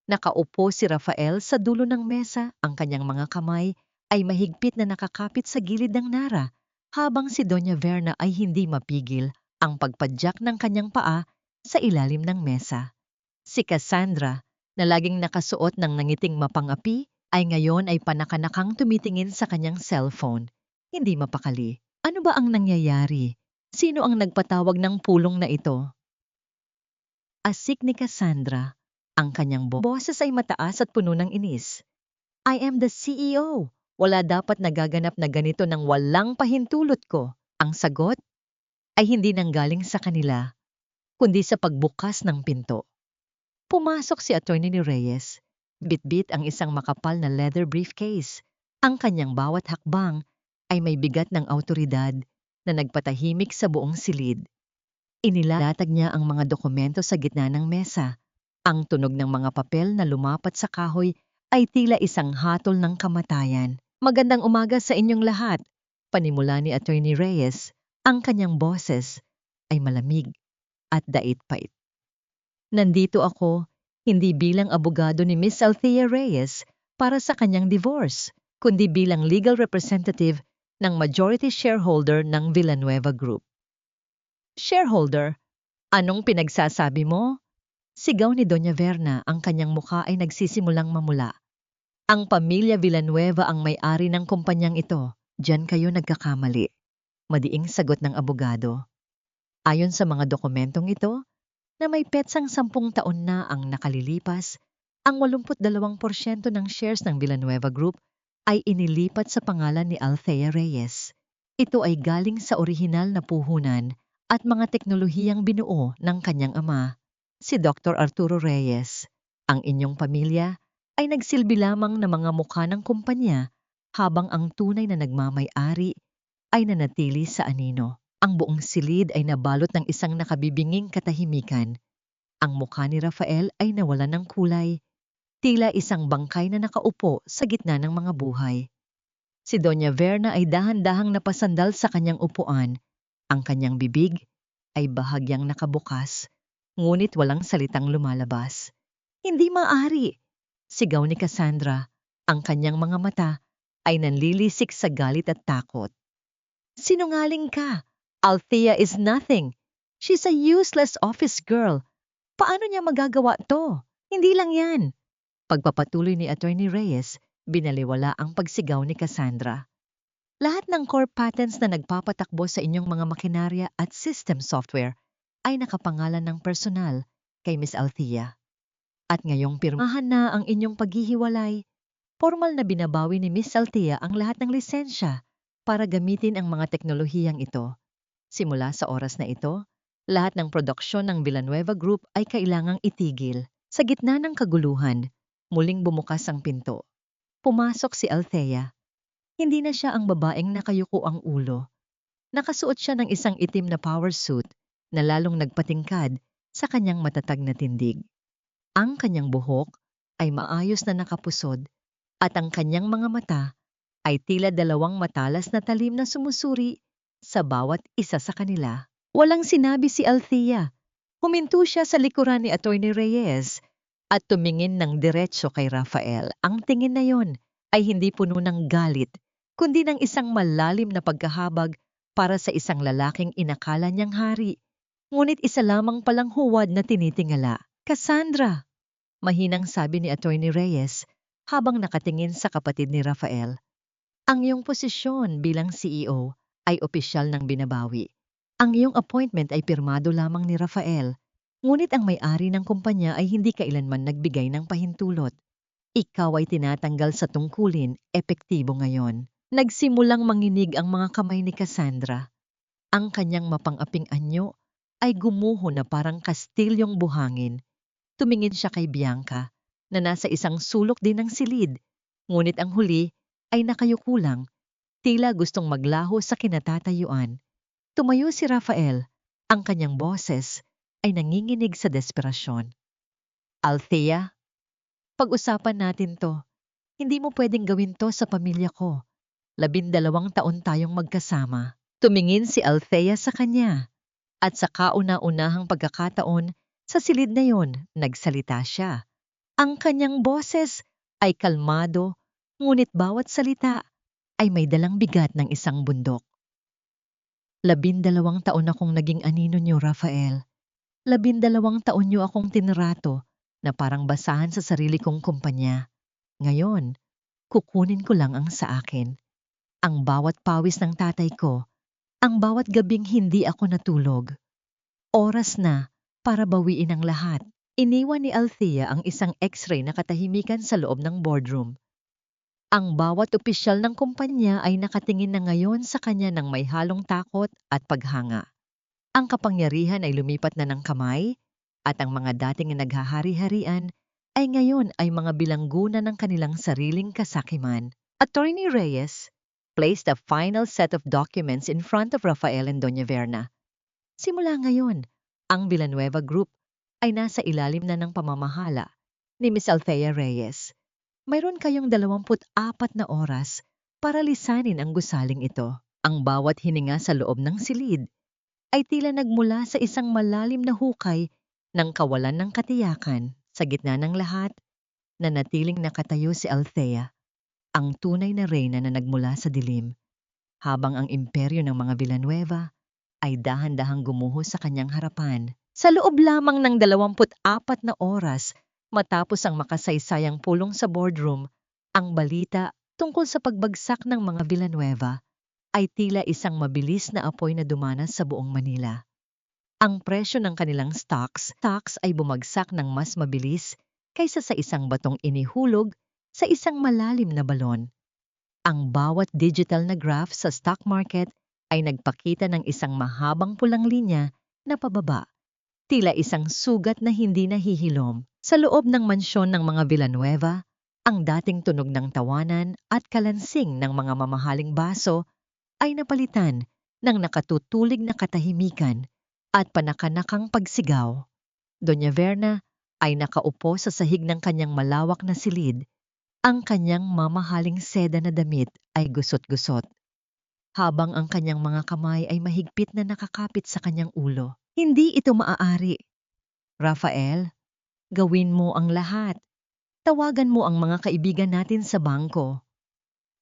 Nakaupo si Rafael sa dulo ng mesa, ang kanyang mga kamay ay mahigpit na nakakapit sa gilid ng nara, habang si Doña Verna ay hindi mapigil ang pagpadyak ng kanyang paa sa ilalim ng mesa. Si Cassandra, na laging nakasuot ng nangiting mapangapi, ay ngayon ay panakanakang tumitingin sa kanyang cellphone. Hindi mapakali. Ano ba ang nangyayari? Sino ang nagpatawag ng pulong na ito? Asik ni Cassandra. Ang kanyang boses ay mataas at puno ng inis. I am the CEO. Wala dapat nagaganap na ganito nang walang pahintulot ko. Ang sagot ay hindi nanggaling sa kanila, kundi sa pagbukas ng pinto. Pumasok si Atty. Reyes. Bit-bit ang isang makapal na leather briefcase. Ang kanyang bawat hakbang ay may bigat ng awtoridad na nagpatahimik sa buong silid. Inilatag niya ang mga dokumento sa gitna ng mesa. Ang tunog ng mga papel na lumapat sa kahoy ay tila isang hatol ng kamatayan. Magandang umaga sa inyong lahat. Panimula ni Atty. Reyes, ang kanyang boses ay malamig at dait-pait. Nandito ako, hindi bilang abogado ni Miss Althea Reyes para sa kanyang divorce, kundi bilang legal representative ng majority shareholder ng Villanueva Group. Shareholder, anong pinagsasabi mo? Sigaw ni Doña Verna, ang kanyang mukha ay nagsisimulang mamula. Ang pamilya Villanueva ang may-ari ng kumpanyang ito. Diyan kayo nagkakamali. Madiing sagot ng abogado. Ayon sa mga dokumentong ito, na may petsang 10 taon na ang nakalilipas, ang 82% ng shares ng Villanueva Group ay inilipat sa pangalan ni Althea Reyes. Ito ay galing sa orihinal na puhunan at mga teknolohiyang binuo ng kanyang ama, si Dr. Arturo Reyes. Ang inyong pamilya ay nagsilbi lamang na mga mukha ng kumpanya habang ang tunay na nagmamay-ari ay nanatili sa anino. Ang buong silid ay nabalot ng isang nakabibinging katahimikan. Ang mukha ni Rafael ay nawalan ng kulay, tila isang bangkay na nakaupo sa gitna ng mga buhay. Si Doña Verna ay dahan-dahang napasandal sa kanyang upuan. Ang kanyang bibig ay bahagyang nakabukas, ngunit walang salitang lumalabas. Hindi maaari, sigaw ni Cassandra. Ang kanyang mga mata ay nanlilisik sa galit at takot. Sinungaling ka! Althea is nothing. She's a useless office girl. Paano niya magagawa to? Hindi lang yan. Pagpapatuloy ni Attorney Reyes, binaliwala ang pagsigaw ni Cassandra. Lahat ng core patents na nagpapatakbo sa inyong mga makinarya at system software ay nakapangalan ng personal kay Miss Althea. At ngayong pirmahan na ang inyong paghihiwalay, formal na binabawi ni Miss Althea ang lahat ng lisensya para gamitin ang mga teknolohiyang ito. Simula sa oras na ito, lahat ng produksyon ng Villanueva Group ay kailangang itigil. Sa gitna ng kaguluhan, muling bumukas ang pinto. Pumasok si Althea. Hindi na siya ang babaeng nakayuko ang ulo. Nakasuot siya ng isang itim na power suit na lalong nagpatingkad sa kanyang matatag na tindig. Ang kanyang buhok ay maayos na nakapusod at ang kanyang mga mata ay tila dalawang matalas na talim na sumusuri sa bawat isa sa kanila. Walang sinabi si Althea. Huminto siya sa likuran ni Attorney Reyes at tumingin ng diretso kay Rafael. Ang tingin na yon ay hindi puno ng galit, kundi ng isang malalim na pagkahabag para sa isang lalaking inakala niyang hari. Ngunit isa lamang palang huwad na tinitingala. Cassandra! Mahinang sabi ni Attorney Reyes habang nakatingin sa kapatid ni Rafael. Ang iyong posisyon bilang CEO ay opisyal ng binabawi. Ang iyong appointment ay pirmado lamang ni Rafael, ngunit ang may-ari ng kumpanya ay hindi kailanman nagbigay ng pahintulot. Ikaw ay tinatanggal sa tungkulin, epektibo ngayon. Nagsimulang manginig ang mga kamay ni Cassandra. Ang kanyang mapang-aping anyo ay gumuho na parang kastilyong buhangin. Tumingin siya kay Bianca na nasa isang sulok din ng silid, ngunit ang huli ay nakayuko lang, tila gustong maglaho sa kinatatayuan. Tumayo si Rafael, ang kanyang boses ay nanginginig sa desperasyon. Althea, pag-usapan natin to. Hindi mo pwedeng gawin to sa pamilya ko. 12 taon tayong magkasama. Tumingin si Althea sa kanya. At sa kauna-unahang pagkakataon, sa silid na yon, nagsalita siya. Ang kanyang boses ay kalmado, ngunit bawat salita ay may dalang bigat ng isang bundok. 12 taon akong naging anino niyo, Rafael. 12 taon niyo akong tinrato na parang basahan sa sarili kong kumpanya. Ngayon, kukunin ko lang ang sa akin. Ang bawat pawis ng tatay ko, ang bawat gabing hindi ako natulog. Oras na para bawiin ang lahat. Iniwan ni Althea ang isang x-ray na katahimikan sa loob ng boardroom. Ang bawat opisyal ng kumpanya ay nakatingin na ngayon sa kanya ng may halong takot at paghanga. Ang kapangyarihan ay lumipat na ng kamay at ang mga dating naghahari-harian ay ngayon ay mga bilanggunan ng kanilang sariling kasakiman. Attorney Reyes placed a final set of documents in front of Rafael and Doña Verna. Simula ngayon, ang Villanueva Group ay nasa ilalim na ng pamamahala ni Miss Althea Reyes. Mayroon kayong 24 na oras para lisanin ang gusaling ito. Ang bawat hininga sa loob ng silid ay tila nagmula sa isang malalim na hukay ng kawalan ng katiyakan. Sa gitna ng lahat, nanatiling nakatayo si Althea, ang tunay na reyna na nagmula sa dilim, habang ang imperyo ng mga Villanueva ay dahan-dahang gumuho sa kanyang harapan. Sa loob lamang ng 24 na oras matapos ang makasaysayang pulong sa boardroom, ang balita tungkol sa pagbagsak ng mga Villanueva ay tila isang mabilis na apoy na dumanas sa buong Manila. Ang presyo ng kanilang stocks ay bumagsak ng mas mabilis kaysa sa isang batong inihulog sa isang malalim na balon. Ang bawat digital na graph sa stock market ay nagpakita ng isang mahabang pulang linya na pababa, tila isang sugat na hindi nahihilom. Sa loob ng mansyon ng mga Villanueva, ang dating tunog ng tawanan at kalansing ng mga mamahaling baso ay napalitan ng nakatutulig na katahimikan at panakanakang pagsigaw. Doña Verna ay nakaupo sa sahig ng kanyang malawak na silid. Ang kanyang mamahaling seda na damit ay gusot-gusot, habang ang kanyang mga kamay ay mahigpit na nakakapit sa kanyang ulo. Hindi ito maaari. Rafael, gawin mo ang lahat. Tawagan mo ang mga kaibigan natin sa bangko.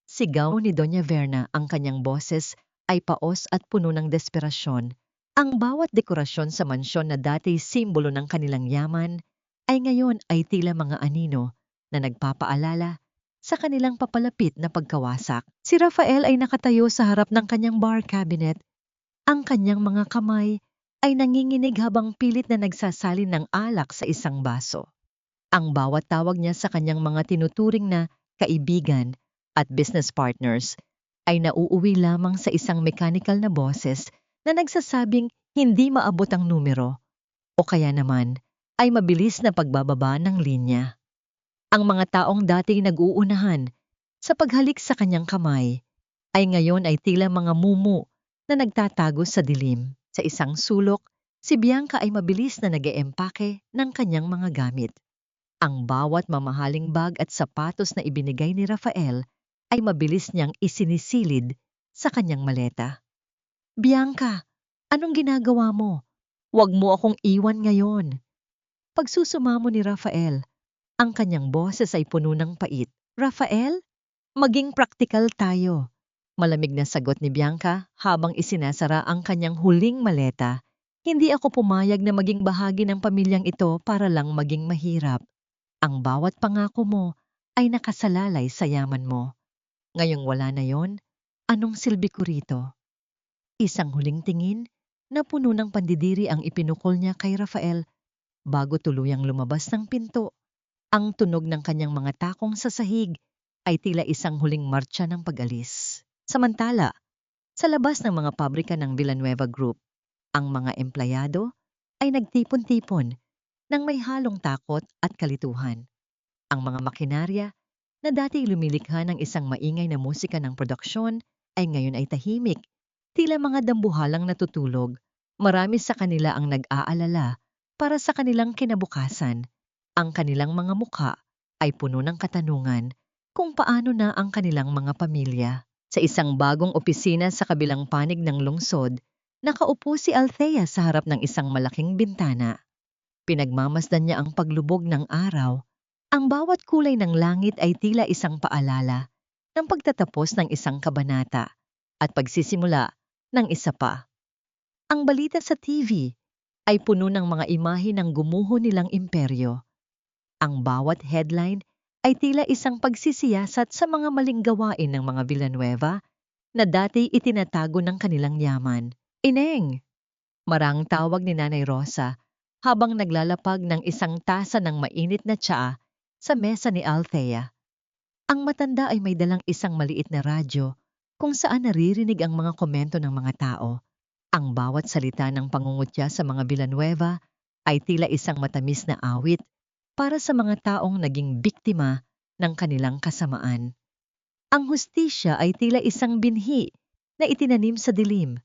Sigaw ni Doña Verna, ang kanyang boses ay paos at puno ng desperasyon. Ang bawat dekorasyon sa mansyon na dati simbolo ng kanilang yaman ay ngayon ay tila mga anino na nagpapaalala sa kanilang papalapit na pagkawasak. Si Rafael ay nakatayo sa harap ng kanyang bar cabinet. Ang kanyang mga kamay ay nanginginig habang pilit na nagsasalin ng alak sa isang baso. Ang bawat tawag niya sa kanyang mga tinuturing na kaibigan at business partners ay nauuwi lamang sa isang mechanical na boses na nagsasabing hindi maabot ang numero o kaya naman ay mabilis na pagbababa ng linya. Ang mga taong dati nag-uunahan sa paghalik sa kanyang kamay ay ngayon ay tila mga mumu na nagtatago sa dilim. Sa isang sulok, si Bianca ay mabilis na nag-eempake ng kanyang mga gamit. Ang bawat mamahaling bag at sapatos na ibinigay ni Rafael ay mabilis niyang isinisilid sa kanyang maleta. Bianca, anong ginagawa mo? Huwag mo akong iwan ngayon. Pagsusumamo ni Rafael, ang kanyang boses ay puno ng pait. Rafael, maging praktikal tayo. Malamig na sagot ni Bianca habang isinasara ang kanyang huling maleta. Hindi ako pumayag na maging bahagi ng pamilyang ito para lang maging mahirap. Ang bawat pangako mo ay nakasalalay sa yaman mo. Ngayong wala na yon, anong silbi ko rito? Isang huling tingin na puno ng pandidiri ang ipinukol niya kay Rafael bago tuluyang lumabas ng pinto. Ang tunog ng kanyang mga takong sa sahig ay tila isang huling martsa ng pag-alis. Samantala, sa labas ng mga pabrika ng Villanueva Group, ang mga empleyado ay nagtipon-tipon nang may halong takot at kalituhan. Ang mga makinarya na dati lumilikha ng isang maingay na musika ng produksyon ay ngayon ay tahimik, tila mga dambuhalang natutulog. Marami sa kanila ang nag-aalala para sa kanilang kinabukasan. Ang kanilang mga mukha ay puno ng katanungan kung paano na ang kanilang mga pamilya. Sa isang bagong opisina sa kabilang panig ng lungsod, nakaupo si Althea sa harap ng isang malaking bintana. Pinagmamasdan niya ang paglubog ng araw. Ang bawat kulay ng langit ay tila isang paalala ng pagtatapos ng isang kabanata at pagsisimula ng isa pa. Ang balita sa TV ay puno ng mga imahe ng gumuho nilang imperyo. Ang bawat headline ay tila isang pagsisiyasat sa mga maling gawain ng mga Villanueva na dati itinatago ng kanilang yaman. Ineng! Marang tawag ni Nanay Rosa habang naglalapag ng isang tasa ng mainit na tsaa sa mesa ni Althea. Ang matanda ay may dalang isang maliit na radyo kung saan naririnig ang mga komento ng mga tao. Ang bawat salita ng pangungutya sa mga Villanueva ay tila isang matamis na awit para sa mga taong naging biktima ng kanilang kasamaan. Ang hustisya ay tila isang binhi na itinanim sa dilim,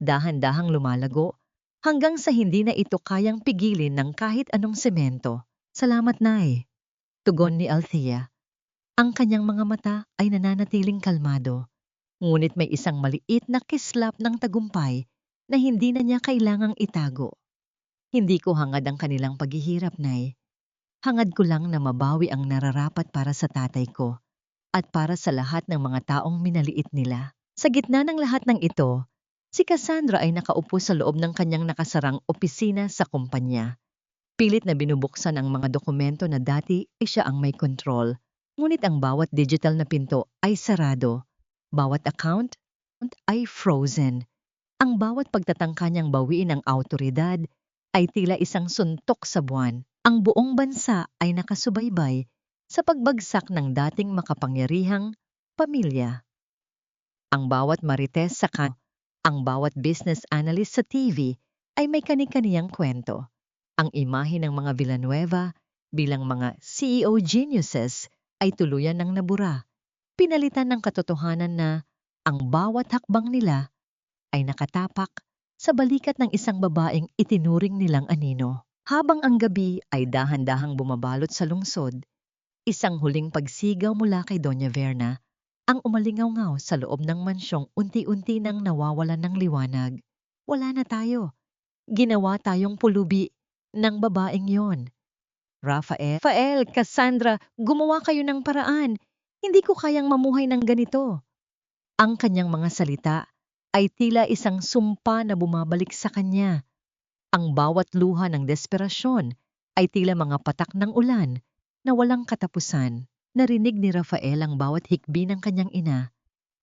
dahan-dahang lumalago hanggang sa hindi na ito kayang pigilin ng kahit anong semento. Salamat, Nay. Tugon ni Althea. Ang kanyang mga mata ay nananatiling kalmado, ngunit may isang maliit na kislap ng tagumpay na hindi na niya kailangang itago. Hindi ko hangad ang kanilang paghihirap, Nay. Hangad ko lang na mabawi ang nararapat para sa tatay ko at para sa lahat ng mga taong minaliit nila. Sa gitna ng lahat ng ito, si Cassandra ay nakaupo sa loob ng kanyang nakasarang opisina sa kumpanya. Pilit na binubuksan ang mga dokumento na dati ay siya ang may kontrol, ngunit ang bawat digital na pinto ay sarado. Bawat account ay frozen. Ang bawat pagtatangka niyang bawiin ang awtoridad ay tila isang suntok sa buwan. Ang buong bansa ay nakasubaybay sa pagbagsak ng dating makapangyarihang pamilya. Ang bawat marites ang bawat business analyst sa TV ay may kani-kaniyang kwento. Ang imahe ng mga Villanueva bilang mga CEO geniuses ay tuluyan ng nabura. Pinalitan ng katotohanan na ang bawat hakbang nila ay nakatapak sa balikat ng isang babaeng itinuring nilang anino. Habang ang gabi ay dahan-dahang bumabalot sa lungsod, isang huling pagsigaw mula kay Doña Verna ang umalingaw-ngaw sa loob ng mansyong unti-unti nang nawawalan ng liwanag. Wala na tayo. Ginawa tayong pulubi ng babaeng yon. Rafael, Cassandra, gumawa kayo ng paraan. Hindi ko kayang mamuhay ng ganito. Ang kanyang mga salita ay tila isang sumpa na bumabalik sa kanya. Ang bawat luha ng desperasyon ay tila mga patak ng ulan na walang katapusan. Narinig ni Rafael ang bawat hikbi ng kanyang ina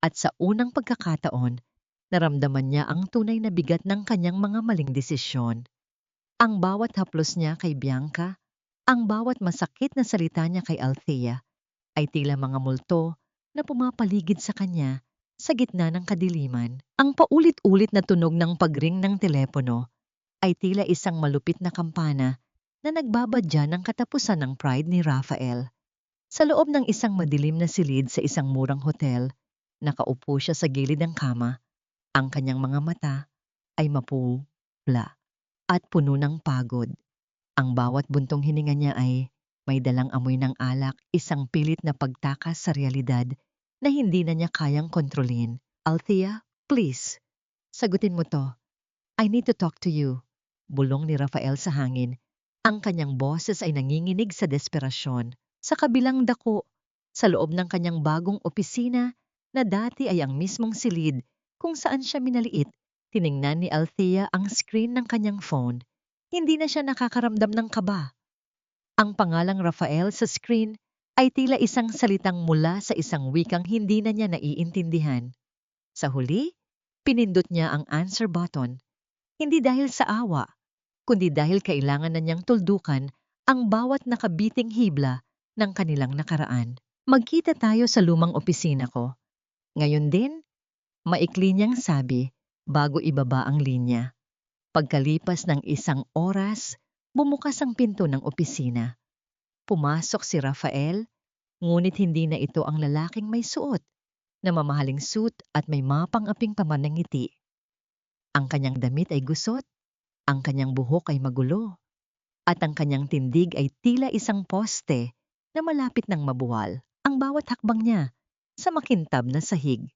at sa unang pagkakataon, naramdaman niya ang tunay na bigat ng kanyang mga maling desisyon. Ang bawat haplos niya kay Bianca, ang bawat masakit na salita niya kay Althea ay tila mga multo na pumapaligid sa kanya sa gitna ng kadiliman. Ang paulit-ulit na tunog ng pagring ng telepono ay tila isang malupit na kampana na nagbabadya ng katapusan ng pride ni Rafael. Sa loob ng isang madilim na silid sa isang murang hotel, nakaupo siya sa gilid ng kama. Ang kanyang mga mata ay mapula at puno ng pagod. Ang bawat buntong hininga niya ay may dalang amoy ng alak, isang pilit na pagtakas sa realidad na hindi na niya kayang kontrolin. Althea, please, sagutin mo to. I need to talk to you. Bulong ni Rafael sa hangin. Ang kanyang boses ay nanginginig sa desperasyon. Sa kabilang dako, sa loob ng kanyang bagong opisina na dati ay ang mismong silid kung saan siya minaliit, tiningnan ni Althea ang screen ng kanyang phone. Hindi na siya nakakaramdam ng kaba. Ang pangalang Rafael sa screen ay tila isang salitang mula sa isang wikang hindi na niya naiintindihan. Sa huli, pinindot niya ang answer button. Hindi dahil sa awa, kundi dahil kailangan na niyang tuldukan ang bawat nakabiting hibla ng kanilang nakaraan. Magkita tayo sa lumang opisina ko. Ngayon din, maikli niyang sabi bago ibaba ang linya. Pagkalipas ng isang oras, bumukas ang pinto ng opisina. Pumasok si Rafael, ngunit hindi na ito ang lalaking may suot na mamahaling suit at may mapang-aping pamanangiti. Ang kanyang damit ay gusot, ang kanyang buhok ay magulo, at ang kanyang tindig ay tila isang poste na malapit ng mabuwal. Ang bawat hakbang niya sa makintab na sahig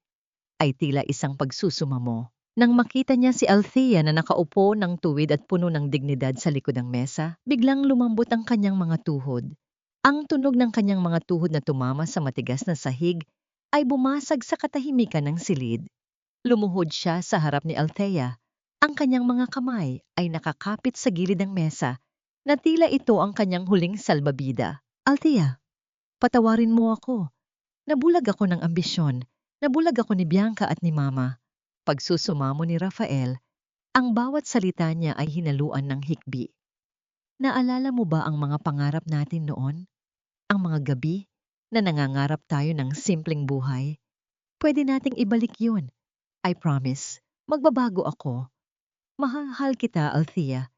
ay tila isang pagsusumamo. Nang makita niya si Althea na nakaupo ng tuwid at puno ng dignidad sa likod ng mesa, biglang lumambot ang kanyang mga tuhod. Ang tunog ng kanyang mga tuhod na tumama sa matigas na sahig ay bumasag sa katahimikan ng silid. Lumuhod siya sa harap ni Althea. Ang kanyang mga kamay ay nakakapit sa gilid ng mesa na tila ito ang kanyang huling salbabida. Althea, patawarin mo ako. Nabulag ako ng ambisyon. Nabulag ako ni Bianca at ni Mama. Pagsusumamo ni Rafael, ang bawat salita niya ay hinaluan ng hikbi. Naalala mo ba ang mga pangarap natin noon? Ang mga gabi na nangangarap tayo ng simpleng buhay? Pwede nating ibalik yun. I promise, magbabago ako. Mahal kita, Althea.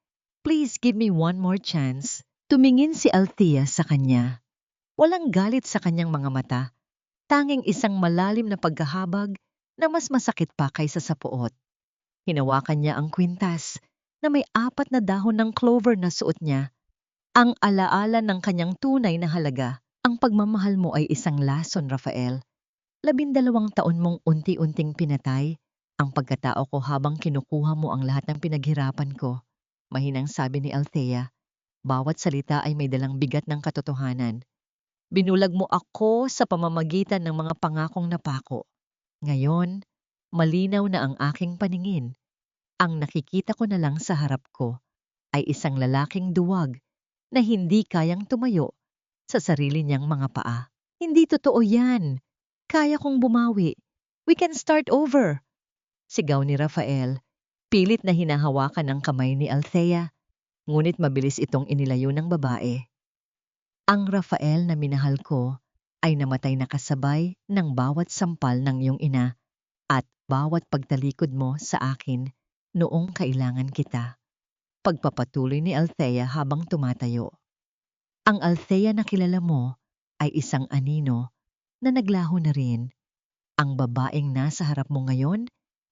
Please give me one more chance. Tumingin si Althea sa kanya. Walang galit sa kanyang mga mata. Tanging isang malalim na pagkahabag na mas masakit pa kaysa sa puot. Hinawakan niya ang kwintas na may 4 na dahon ng clover na suot niya. Ang alaala ng kanyang tunay na halaga. Ang pagmamahal mo ay isang lason, Rafael. 12 taon mong unti-unting pinatay ang pagkatao ko habang kinukuha mo ang lahat ng pinaghirapan ko. Mahinang sabi ni Althea. Bawat salita ay may dalang bigat ng katotohanan. Binulag mo ako sa pamamagitan ng mga pangakong napako. Ngayon, malinaw na ang aking paningin. Ang nakikita ko na lang sa harap ko ay isang lalaking duwag na hindi kayang tumayo sa sarili niyang mga paa. Hindi totoo yan. Kaya kong bumawi. We can start over. Sigaw ni Rafael, pilit na hinahawakan ng kamay ni Althea, ngunit mabilis itong inilayo ng babae. Ang Rafael na minahal ko ay namatay na kasabay ng bawat sampal ng iyong ina at bawat pagtalikod mo sa akin noong kailangan kita. Pagpapatuloy ni Althea habang tumatayo. Ang Althea na kilala mo ay isang anino na naglaho na rin. Ang babaeng nasa harap mo ngayon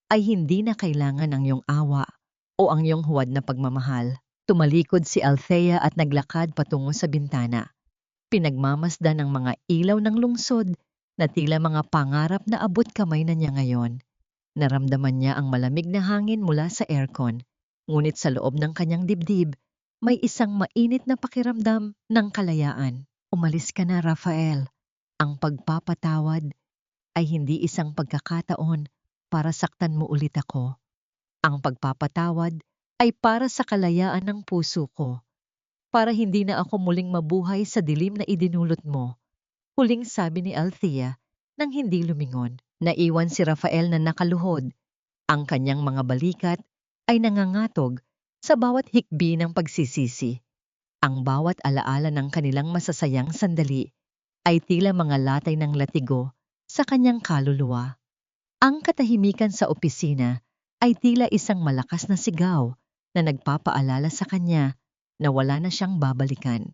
ay hindi na kailangan ang iyong awa o ang iyong huwad na pagmamahal. Tumalikod si Althea at naglakad patungo sa bintana. Pinagmamasdan ng mga ilaw ng lungsod na tila mga pangarap na abot kamay na niya ngayon. Naramdaman niya ang malamig na hangin mula sa aircon, ngunit sa loob ng kanyang dibdib, may isang mainit na pakiramdam ng kalayaan. Umalis ka na, Rafael. Ang pagpapatawad ay hindi isang pagkakataon para saktan mo ulit ako. Ang pagpapatawad ay para sa kalayaan ng puso ko, para hindi na ako muling mabuhay sa dilim na idinulot mo. Huling sabi ni Althea nang hindi lumingon. Naiwan si Rafael na nakaluhod. Ang kanyang mga balikat ay nangangatog sa bawat hikbi ng pagsisisi. Ang bawat alaala ng kanilang masasayang sandali ay tila mga latay ng latigo sa kanyang kaluluwa. Ang katahimikan sa opisina ay tila isang malakas na sigaw na nagpapaalala sa kanya na wala na siyang babalikan.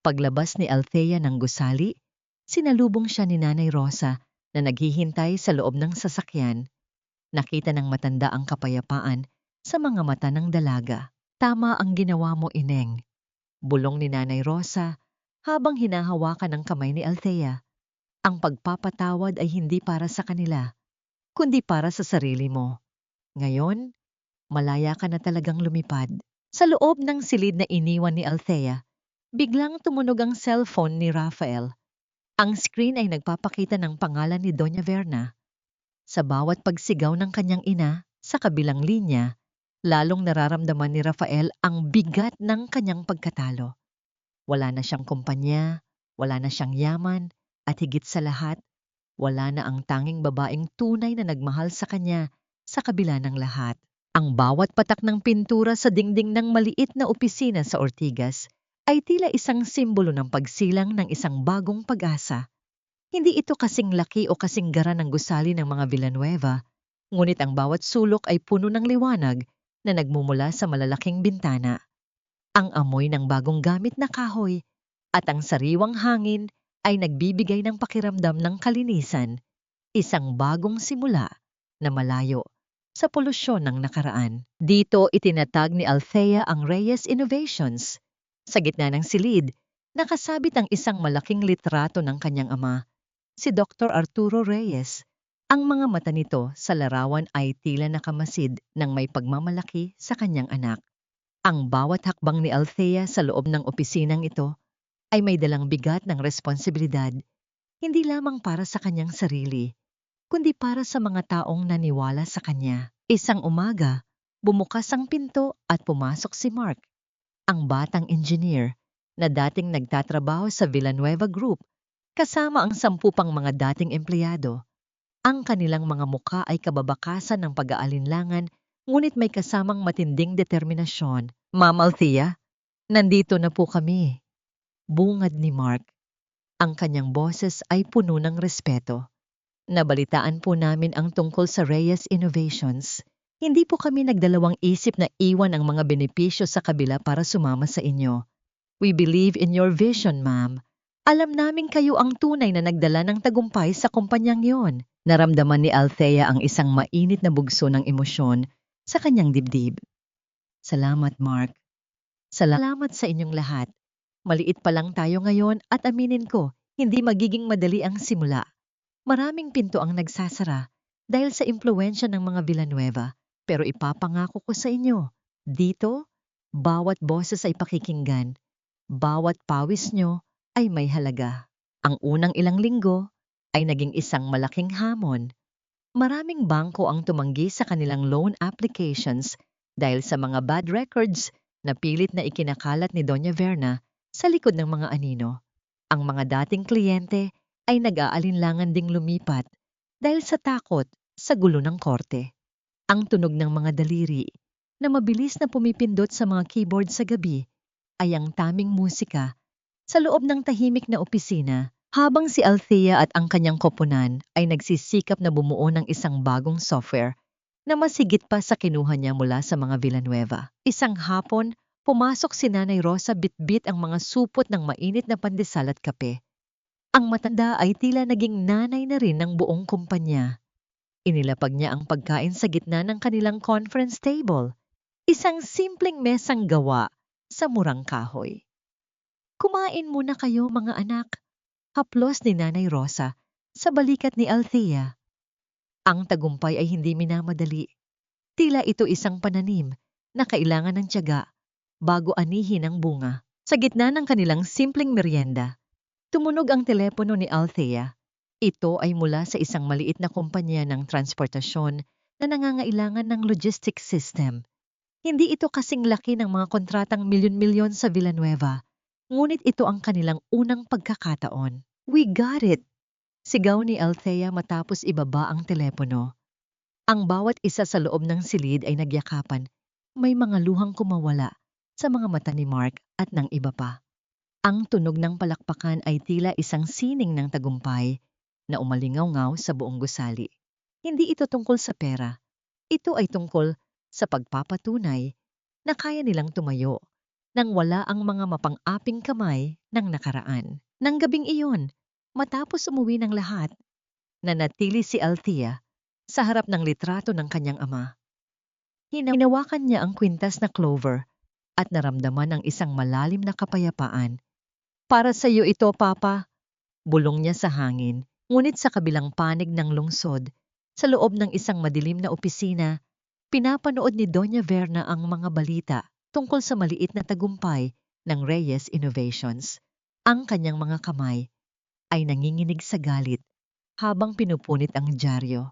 Paglabas ni Althea ng gusali, sinalubong siya ni Nanay Rosa na naghihintay sa loob ng sasakyan. Nakita ng matanda ang kapayapaan sa mga mata ng dalaga. Tama ang ginawa mo, Ineng. Bulong ni Nanay Rosa habang hinahawakan ang kamay ni Althea. Ang pagpapatawad ay hindi para sa kanila, kundi para sa sarili mo. Ngayon, malaya ka na talagang lumipad. Sa loob ng silid na iniwan ni Althea, biglang tumunog ang cellphone ni Rafael. Ang screen ay nagpapakita ng pangalan ni Doña Verna. Sa bawat pagsigaw ng kanyang ina sa kabilang linya, lalong nararamdaman ni Rafael ang bigat ng kanyang pagkatalo. Wala na siyang kumpanya, wala na siyang yaman, at higit sa lahat, wala na ang tanging babaeng tunay na nagmahal sa kanya sa kabila ng lahat. Ang bawat patak ng pintura sa dingding ng maliit na opisina sa Ortigas ay tila isang simbolo ng pagsilang ng isang bagong pag-asa. Hindi ito kasing laki o kasing gara ng gusali ng mga Villanueva, ngunit ang bawat sulok ay puno ng liwanag na nagmumula sa malalaking bintana. Ang amoy ng bagong gamit na kahoy at ang sariwang hangin ay nagbibigay ng pakiramdam ng kalinisan, isang bagong simula na malayo sa polusyon ng nakaraan. Dito itinatag ni Althea ang Reyes Innovations. Sa gitna ng silid, nakasabit ang isang malaking litrato ng kanyang ama, si Dr. Arturo Reyes. Ang mga mata nito sa larawan ay tila nakamasid ng may pagmamalaki sa kanyang anak. Ang bawat hakbang ni Althea sa loob ng opisinang ito ay may dalang bigat ng responsibilidad, hindi lamang para sa kanyang sarili, kundi para sa mga taong naniwala sa kanya. Isang umaga, bumukas ang pinto at pumasok si Mark, ang batang engineer na dating nagtatrabaho sa Villanueva Group kasama ang 10 pang mga dating empleyado. Ang kanilang mga muka ay kababakasan ng pag-aalinlangan, ngunit may kasamang matinding determinasyon. Ma'am Althea, nandito na po kami. Bungad ni Mark. Ang kanyang boses ay puno ng respeto. Nabalitaan po namin ang tungkol sa Reyes Innovations. Hindi po kami nagdalawang isip na iwan ang mga benepisyo sa kabila para sumama sa inyo. We believe in your vision, ma'am. Alam namin kayo ang tunay na nagdala ng tagumpay sa kumpanyang yon. Naramdaman ni Althea ang isang mainit na bugso ng emosyon sa kanyang dibdib. Salamat, Mark. Salamat sa inyong lahat. Maliit pa lang tayo ngayon at aminin ko, hindi magiging madali ang simula. Maraming pinto ang nagsasara dahil sa impluwensya ng mga Villanueva. Pero ipapangako ko sa inyo, dito, bawat boses ay pakikinggan. Bawat pawis nyo ay may halaga. Ang unang ilang linggo ay naging isang malaking hamon. Maraming bangko ang tumanggi sa kanilang loan applications dahil sa mga bad records na pilit na ikinakalat ni Doña Verna sa likod ng mga anino. Ang mga dating kliyente ay nag-aalinlangan ding lumipat dahil sa takot sa gulo ng korte. Ang tunog ng mga daliri na mabilis na pumipindot sa mga keyboard sa gabi ay ang taming musika sa loob ng tahimik na opisina, habang si Althea at ang kanyang koponan ay nagsisikap na bumuo ng isang bagong software na mas higit pa sa kinuha niya mula sa mga Villanueva. Isang hapon, pumasok si Nanay Rosa bitbit ang mga supot ng mainit na pandesal at kape. Ang matanda ay tila naging nanay na rin ng buong kumpanya. Inilapag niya ang pagkain sa gitna ng kanilang conference table. Isang simpleng mesang gawa sa murang kahoy. Kumain muna kayo mga anak, haplos ni Nanay Rosa sa balikat ni Althea. Ang tagumpay ay hindi minamadali. Tila ito isang pananim na kailangan ng tiyaga bago anihin ang bunga. Sa gitna ng kanilang simpleng merienda, tumunog ang telepono ni Althea. Ito ay mula sa isang maliit na kumpanya ng transportasyon na nangangailangan ng logistics system. Hindi ito kasing laki ng mga kontratang milyon-milyon sa Villanueva, ngunit ito ang kanilang unang pagkakataon. We got it! Sigaw ni Althea matapos ibaba ang telepono. Ang bawat isa sa loob ng silid ay nagyakapan. May mga luhang kumawala sa mga mata ni Mark at ng iba pa. Ang tunog ng palakpakan ay tila isang sining ng tagumpay na umalingaw-ngaw sa buong gusali. Hindi ito tungkol sa pera. Ito ay tungkol sa pagpapatunay na kaya nilang tumayo nang wala ang mga mapang-aping kamay ng nakaraan. Nang gabing iyon, matapos umuwi ng lahat, nanatili si Althea sa harap ng litrato ng kanyang ama. Hinawakan niya ang kwintas na clover at naramdaman ang isang malalim na kapayapaan. Para sa iyo ito, Papa, bulong niya sa hangin. Ngunit sa kabilang panig ng lungsod, sa loob ng isang madilim na opisina, pinapanood ni Doña Verna ang mga balita tungkol sa maliit na tagumpay ng Reyes Innovations. Ang kanyang mga kamay ay nanginginig sa galit habang pinupunit ang dyaryo.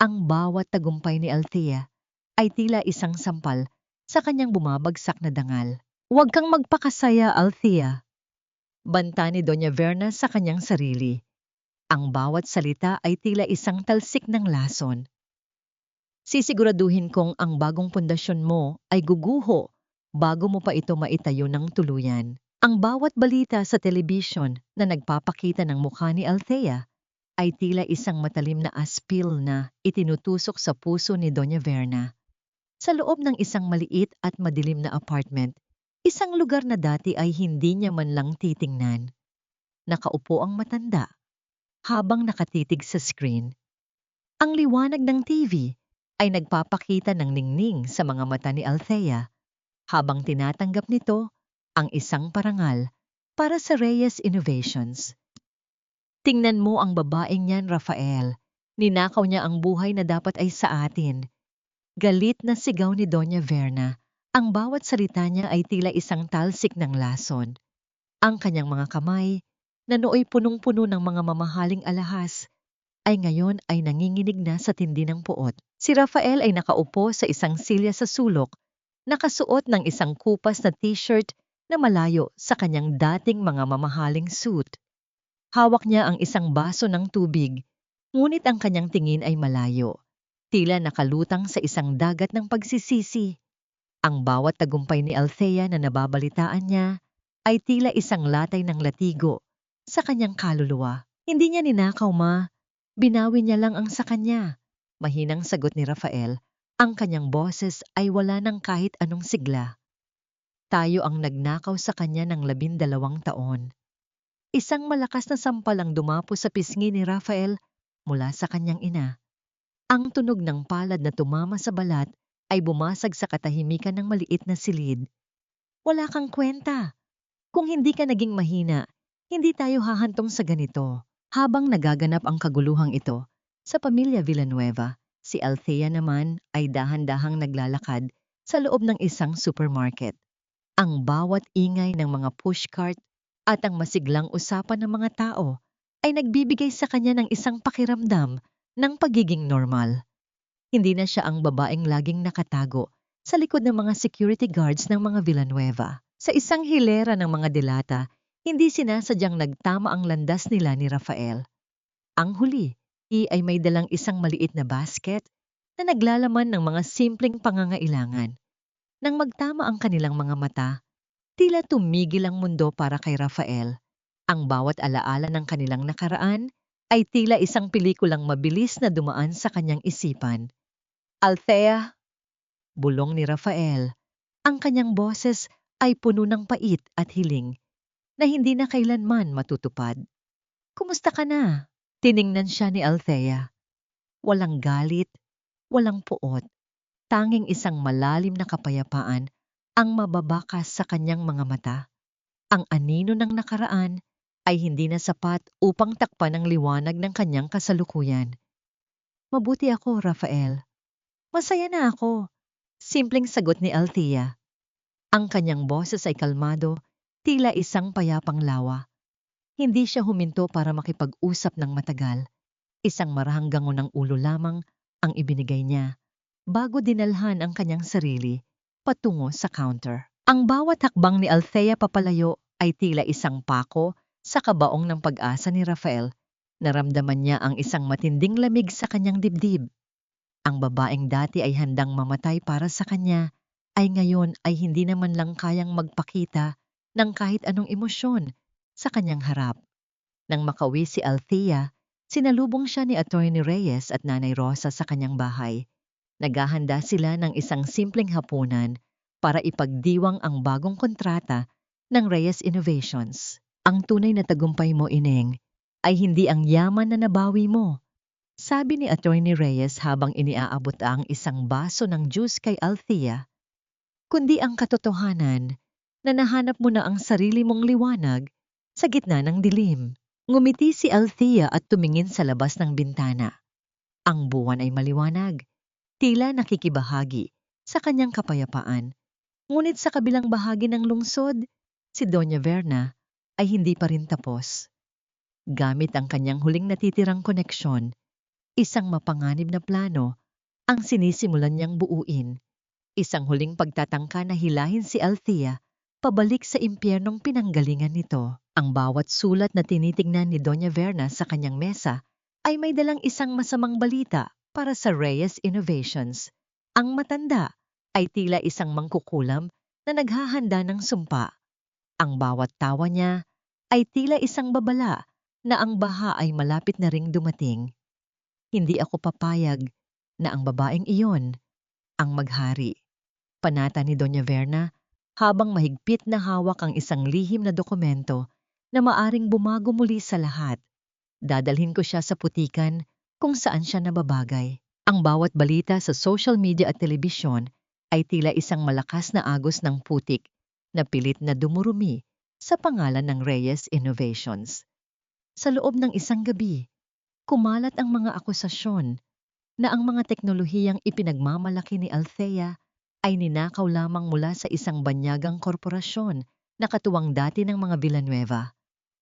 Ang bawat tagumpay ni Althea ay tila isang sampal sa kanyang bumabagsak na dangal. Huwag kang magpakasaya, Althea, banta ni Doña Verna sa kanyang sarili. Ang bawat salita ay tila isang talsik ng lason. Sisiguraduhin kong ang bagong pundasyon mo ay guguho bago mo pa ito maitayo ng tuluyan. Ang bawat balita sa telebisyon na nagpapakita ng mukha ni Althea ay tila isang matalim na aspil na itinutusok sa puso ni Doña Verna. Sa loob ng isang maliit at madilim na apartment, isang lugar na dati ay hindi niya man lang titingnan. Nakaupo ang matanda habang nakatitig sa screen. Ang liwanag ng TV ay nagpapakita ng ningning sa mga mata ni Althea habang tinatanggap nito ang isang parangal para sa Reyes Innovations. Tingnan mo ang babaeng niyan, Rafael. Ninakaw niya ang buhay na dapat ay sa atin. Galit na sigaw ni Doña Verna. Ang bawat salita niya ay tila isang talsik ng lason. Ang kanyang mga kamay, na nooy punong-puno ng mga mamahaling alahas, ay ngayon ay nanginginig na sa tindi ng puot. Si Rafael ay nakaupo sa isang silya sa sulok, nakasuot ng isang kupas na t-shirt na malayo sa kanyang dating mga mamahaling suit. Hawak niya ang isang baso ng tubig, ngunit ang kanyang tingin ay malayo. Tila nakalutang sa isang dagat ng pagsisisi. Ang bawat tagumpay ni Althea na nababalitaan niya ay tila isang latay ng latigo sa kanyang kaluluwa. Hindi niya ninakaw, Ma. Binawi niya lang ang sa kanya. Mahinang sagot ni Rafael. Ang kanyang boses ay wala ng kahit anong sigla. Tayo ang nagnakaw sa kanya ng 12 taon. Isang malakas na sampal ang dumapo sa pisngi ni Rafael mula sa kanyang ina. Ang tunog ng palad na tumama sa balat ay bumasag sa katahimikan ng maliit na silid. Wala kang kwenta. Kung hindi ka naging mahina, hindi tayo hahantong sa ganito. Habang nagaganap ang kaguluhang ito, sa pamilya Villanueva, si Althea naman ay dahan-dahang naglalakad sa loob ng isang supermarket. Ang bawat ingay ng mga pushcart at ang masiglang usapan ng mga tao ay nagbibigay sa kanya ng isang pakiramdam ng pagiging normal. Hindi na siya ang babaeng laging nakatago sa likod ng mga security guards ng mga Villanueva. Sa isang hilera ng mga delata, hindi sinasadyang nagtama ang landas nila ni Rafael. Ang huli, ay may dalang isang maliit na basket na naglalaman ng mga simpleng pangangailangan. Nang magtama ang kanilang mga mata, tila tumigil ang mundo para kay Rafael. Ang bawat alaala ng kanilang nakaraan ay tila isang pelikulang mabilis na dumaan sa kanyang isipan. Althea, bulong ni Rafael. Ang kanyang boses ay puno ng pait at hiling na hindi na kailanman matutupad. Kumusta ka na? Tiningnan siya ni Althea. Walang galit, walang puot, tanging isang malalim na kapayapaan ang mababakas sa kanyang mga mata. Ang anino ng nakaraan ay hindi na sapat upang takpan ang liwanag ng kanyang kasalukuyan. Mabuti ako, Rafael. Masaya na ako. Simpleng sagot ni Althea. Ang kanyang boses ay kalmado, tila isang payapang lawa. Hindi siya huminto para makipag-usap ng matagal. Isang marahang ng ulo lamang ang ibinigay niya bago dinalhan ang kanyang sarili patungo sa counter. Ang bawat hakbang ni Althea papalayo ay tila isang pako sa kabaong ng pag-asa ni Rafael. Naramdaman niya ang isang matinding lamig sa kanyang dibdib. Ang babaeng dati ay handang mamatay para sa kanya, ay ngayon ay hindi naman lang kayang magpakita ng kahit anong emosyon sa kanyang harap. Nang makauwi si Althea, sinalubong siya ni Atty. Reyes at Nanay Rosa sa kanyang bahay. Naghahanda sila ng isang simpleng hapunan para ipagdiwang ang bagong kontrata ng Reyes Innovations. Ang tunay na tagumpay mo, Ineng, ay hindi ang yaman na nabawi mo, sabi ni Atty. Reyes habang iniaabot ang isang baso ng juice kay Althea, kundi ang katotohanan na nahanap mo na ang sarili mong liwanag sa gitna ng dilim. Ngumiti si Althea at tumingin sa labas ng bintana. Ang buwan ay maliwanag, tila nakikibahagi sa kanyang kapayapaan. Ngunit sa kabilang bahagi ng lungsod, si Doña Verna ay hindi pa rin tapos. Gamit ang kanyang huling natitirang koneksyon, isang mapanganib na plano ang sinisimulan niyang buuin. Isang huling pagtatangka na hilahin si Althea pabalik sa impyernong pinanggalingan nito. Ang bawat sulat na tinitingnan ni Doña Verna sa kanyang mesa ay may dalang isang masamang balita para sa Reyes Innovations. Ang matanda ay tila isang mangkukulam na naghahanda ng sumpa. Ang bawat tawa niya ay tila isang babala na ang baha ay malapit na ring dumating. Hindi ako papayag na ang babaeng iyon ang maghari, panata ni Doña Verna habang mahigpit na hawak ang isang lihim na dokumento na maaring bumago muli sa lahat. Dadalhin ko siya sa putikan kung saan siya nababagay. Ang bawat balita sa social media at telebisyon ay tila isang malakas na agos ng putik na pilit na dumurumi sa pangalan ng Reyes Innovations. Sa loob ng isang gabi, kumalat ang mga akusasyon na ang mga teknolohiyang ipinagmamalaki ni Althea ay ninakaw lamang mula sa isang banyagang korporasyon na katuwang dati ng mga Villanueva.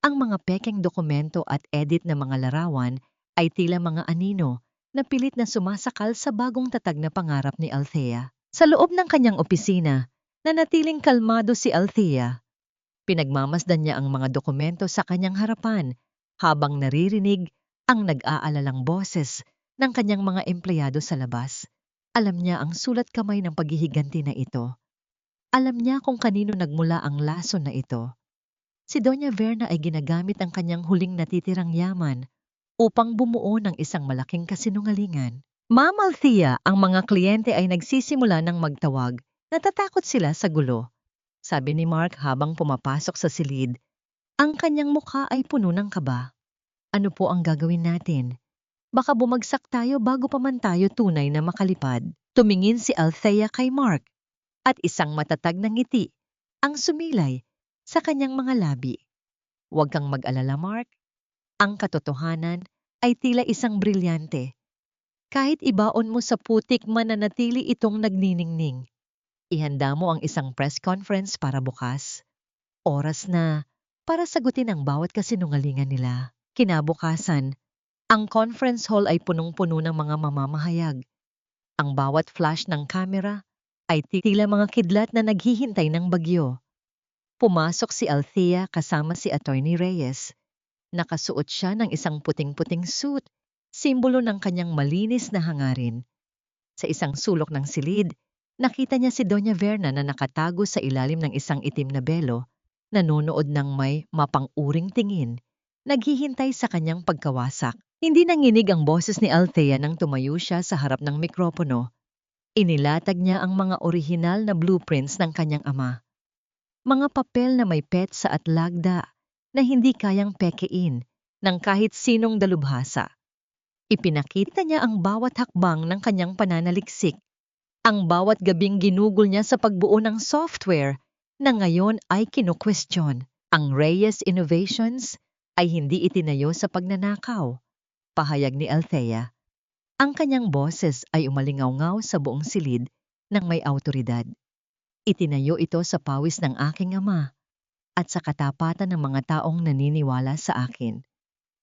Ang mga pekeng dokumento at edit na mga larawan ay tila mga anino na pilit na sumasakal sa bagong tatag na pangarap ni Althea. Sa loob ng kanyang opisina, nanatiling kalmado si Althea. Pinagmamasdan niya ang mga dokumento sa kanyang harapan habang naririnig ang nag-aalalang boses ng kanyang mga empleyado sa labas. Alam niya ang sulat kamay ng paghihiganti na ito. Alam niya kung kanino nagmula ang lason na ito. Si Doña Verna ay ginagamit ang kanyang huling natitirang yaman upang bumuo ng isang malaking kasinungalingan. Ma'am Althea, ang mga kliyente ay nagsisimula ng magtawag. Natatakot sila sa gulo, sabi ni Mark habang pumapasok sa silid. Ang kanyang mukha ay puno ng kaba. Ano po ang gagawin natin? Baka bumagsak tayo bago pa man tayo tunay na makalipad. Tumingin si Althea kay Mark at isang matatag na ngiti ang sumilay sa kanyang mga labi. Huwag kang mag-alala, Mark. Ang katotohanan ay tila isang brilyante. Kahit ibaon mo sa putik, mananatili itong nagniningning. Ihanda mo ang isang press conference para bukas. Oras na para sagutin ang bawat kasinungalingan nila. Kinabukasan, ang conference hall ay punong-puno ng mga mamamahayag. Ang bawat flash ng kamera ay tila mga kidlat na naghihintay ng bagyo. Pumasok si Althea kasama si Atty. Reyes. Nakasuot siya ng isang puting-puting suit, simbolo ng kanyang malinis na hangarin. Sa isang sulok ng silid, nakita niya si Doña Verna na nakatago sa ilalim ng isang itim na belo, nanonood ng may mapang-uring tingin, naghihintay sa kanyang pagkawasak. Hindi nanginig ang boses ni Althea nang tumayo siya sa harap ng mikropono. Inilatag niya ang mga orihinal na blueprints ng kanyang ama. Mga papel na may petsa at lagda na hindi kayang pekein ng kahit sinong dalubhasa. Ipinakita niya ang bawat hakbang ng kanyang pananaliksik. Ang bawat gabing ginugol niya sa pagbuo ng software na ngayon ay kinukwestiyon. Ang Reyes Innovations ay hindi itinayo sa pagnanakaw, pahayag ni Althea. Ang kanyang boses ay umalingaw-ngaw sa buong silid ng may awtoridad. Itinayo ito sa pawis ng aking ama at sa katapatan ng mga taong naniniwala sa akin.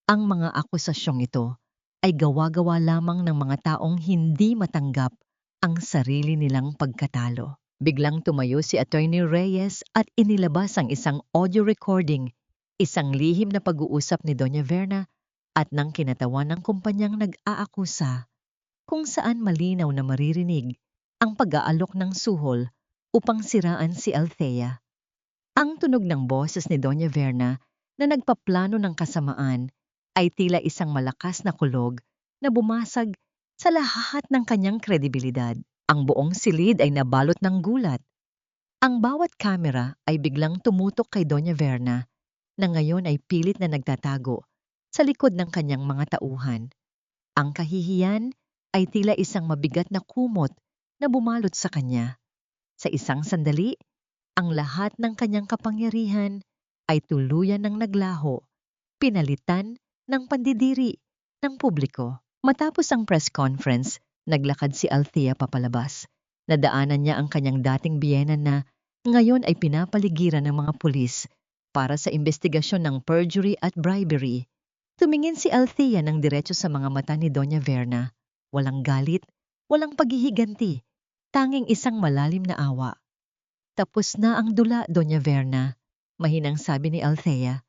Ang mga akusasyong ito ay gawa-gawa lamang ng mga taong hindi matanggap ang sarili nilang pagkatalo. Biglang tumayo si Attorney Reyes at inilabas ang isang audio recording, isang lihim na pag-uusap ni Doña Verna at ng kinatawan ng kumpanyang nag-aakusa, kung saan malinaw na maririnig ang pag-aalok ng suhol upang siraan si Althea. Ang tunog ng boses ni Doña Verna na nagpaplano ng kasamaan ay tila isang malakas na kulog na bumasag sa lahat ng kanyang kredibilidad. Ang buong silid ay nabalot ng gulat. Ang bawat kamera ay biglang tumutok kay Doña Verna na ngayon ay pilit na nagtatago sa likod ng kanyang mga tauhan. Ang kahihiyan ay tila isang mabigat na kumot na bumalot sa kanya. Sa isang sandali, ang lahat ng kanyang kapangyarihan ay tuluyan ng naglaho, pinalitan ng pandidiri ng publiko. Matapos ang press conference, naglakad si Althea papalabas. Nadaanan niya ang kanyang dating biyenan na ngayon ay pinapaligiran ng mga pulis para sa investigasyon ng perjury at bribery. Tumingin si Althea ng diretso sa mga mata ni Doña Verna. Walang galit, walang paghihiganti, tanging isang malalim na awa. Tapos na ang dula, Doña Verna, mahinang sabi ni Althea.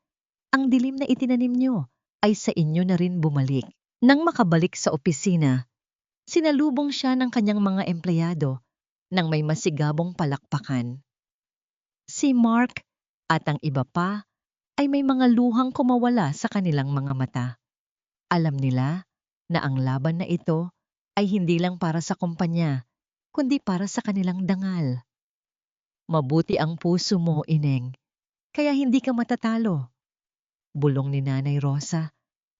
Ang dilim na itinanim niyo ay sa inyo na rin bumalik. Nang makabalik sa opisina, sinalubong siya ng kanyang mga empleyado nang may masigabong palakpakan. Si Mark at ang iba pa ay may mga luhang kumawala sa kanilang mga mata. Alam nila na ang laban na ito ay hindi lang para sa kumpanya, kundi para sa kanilang dangal. Mabuti ang puso mo, Ineng, kaya hindi ka matatalo. Bulong ni Nanay Rosa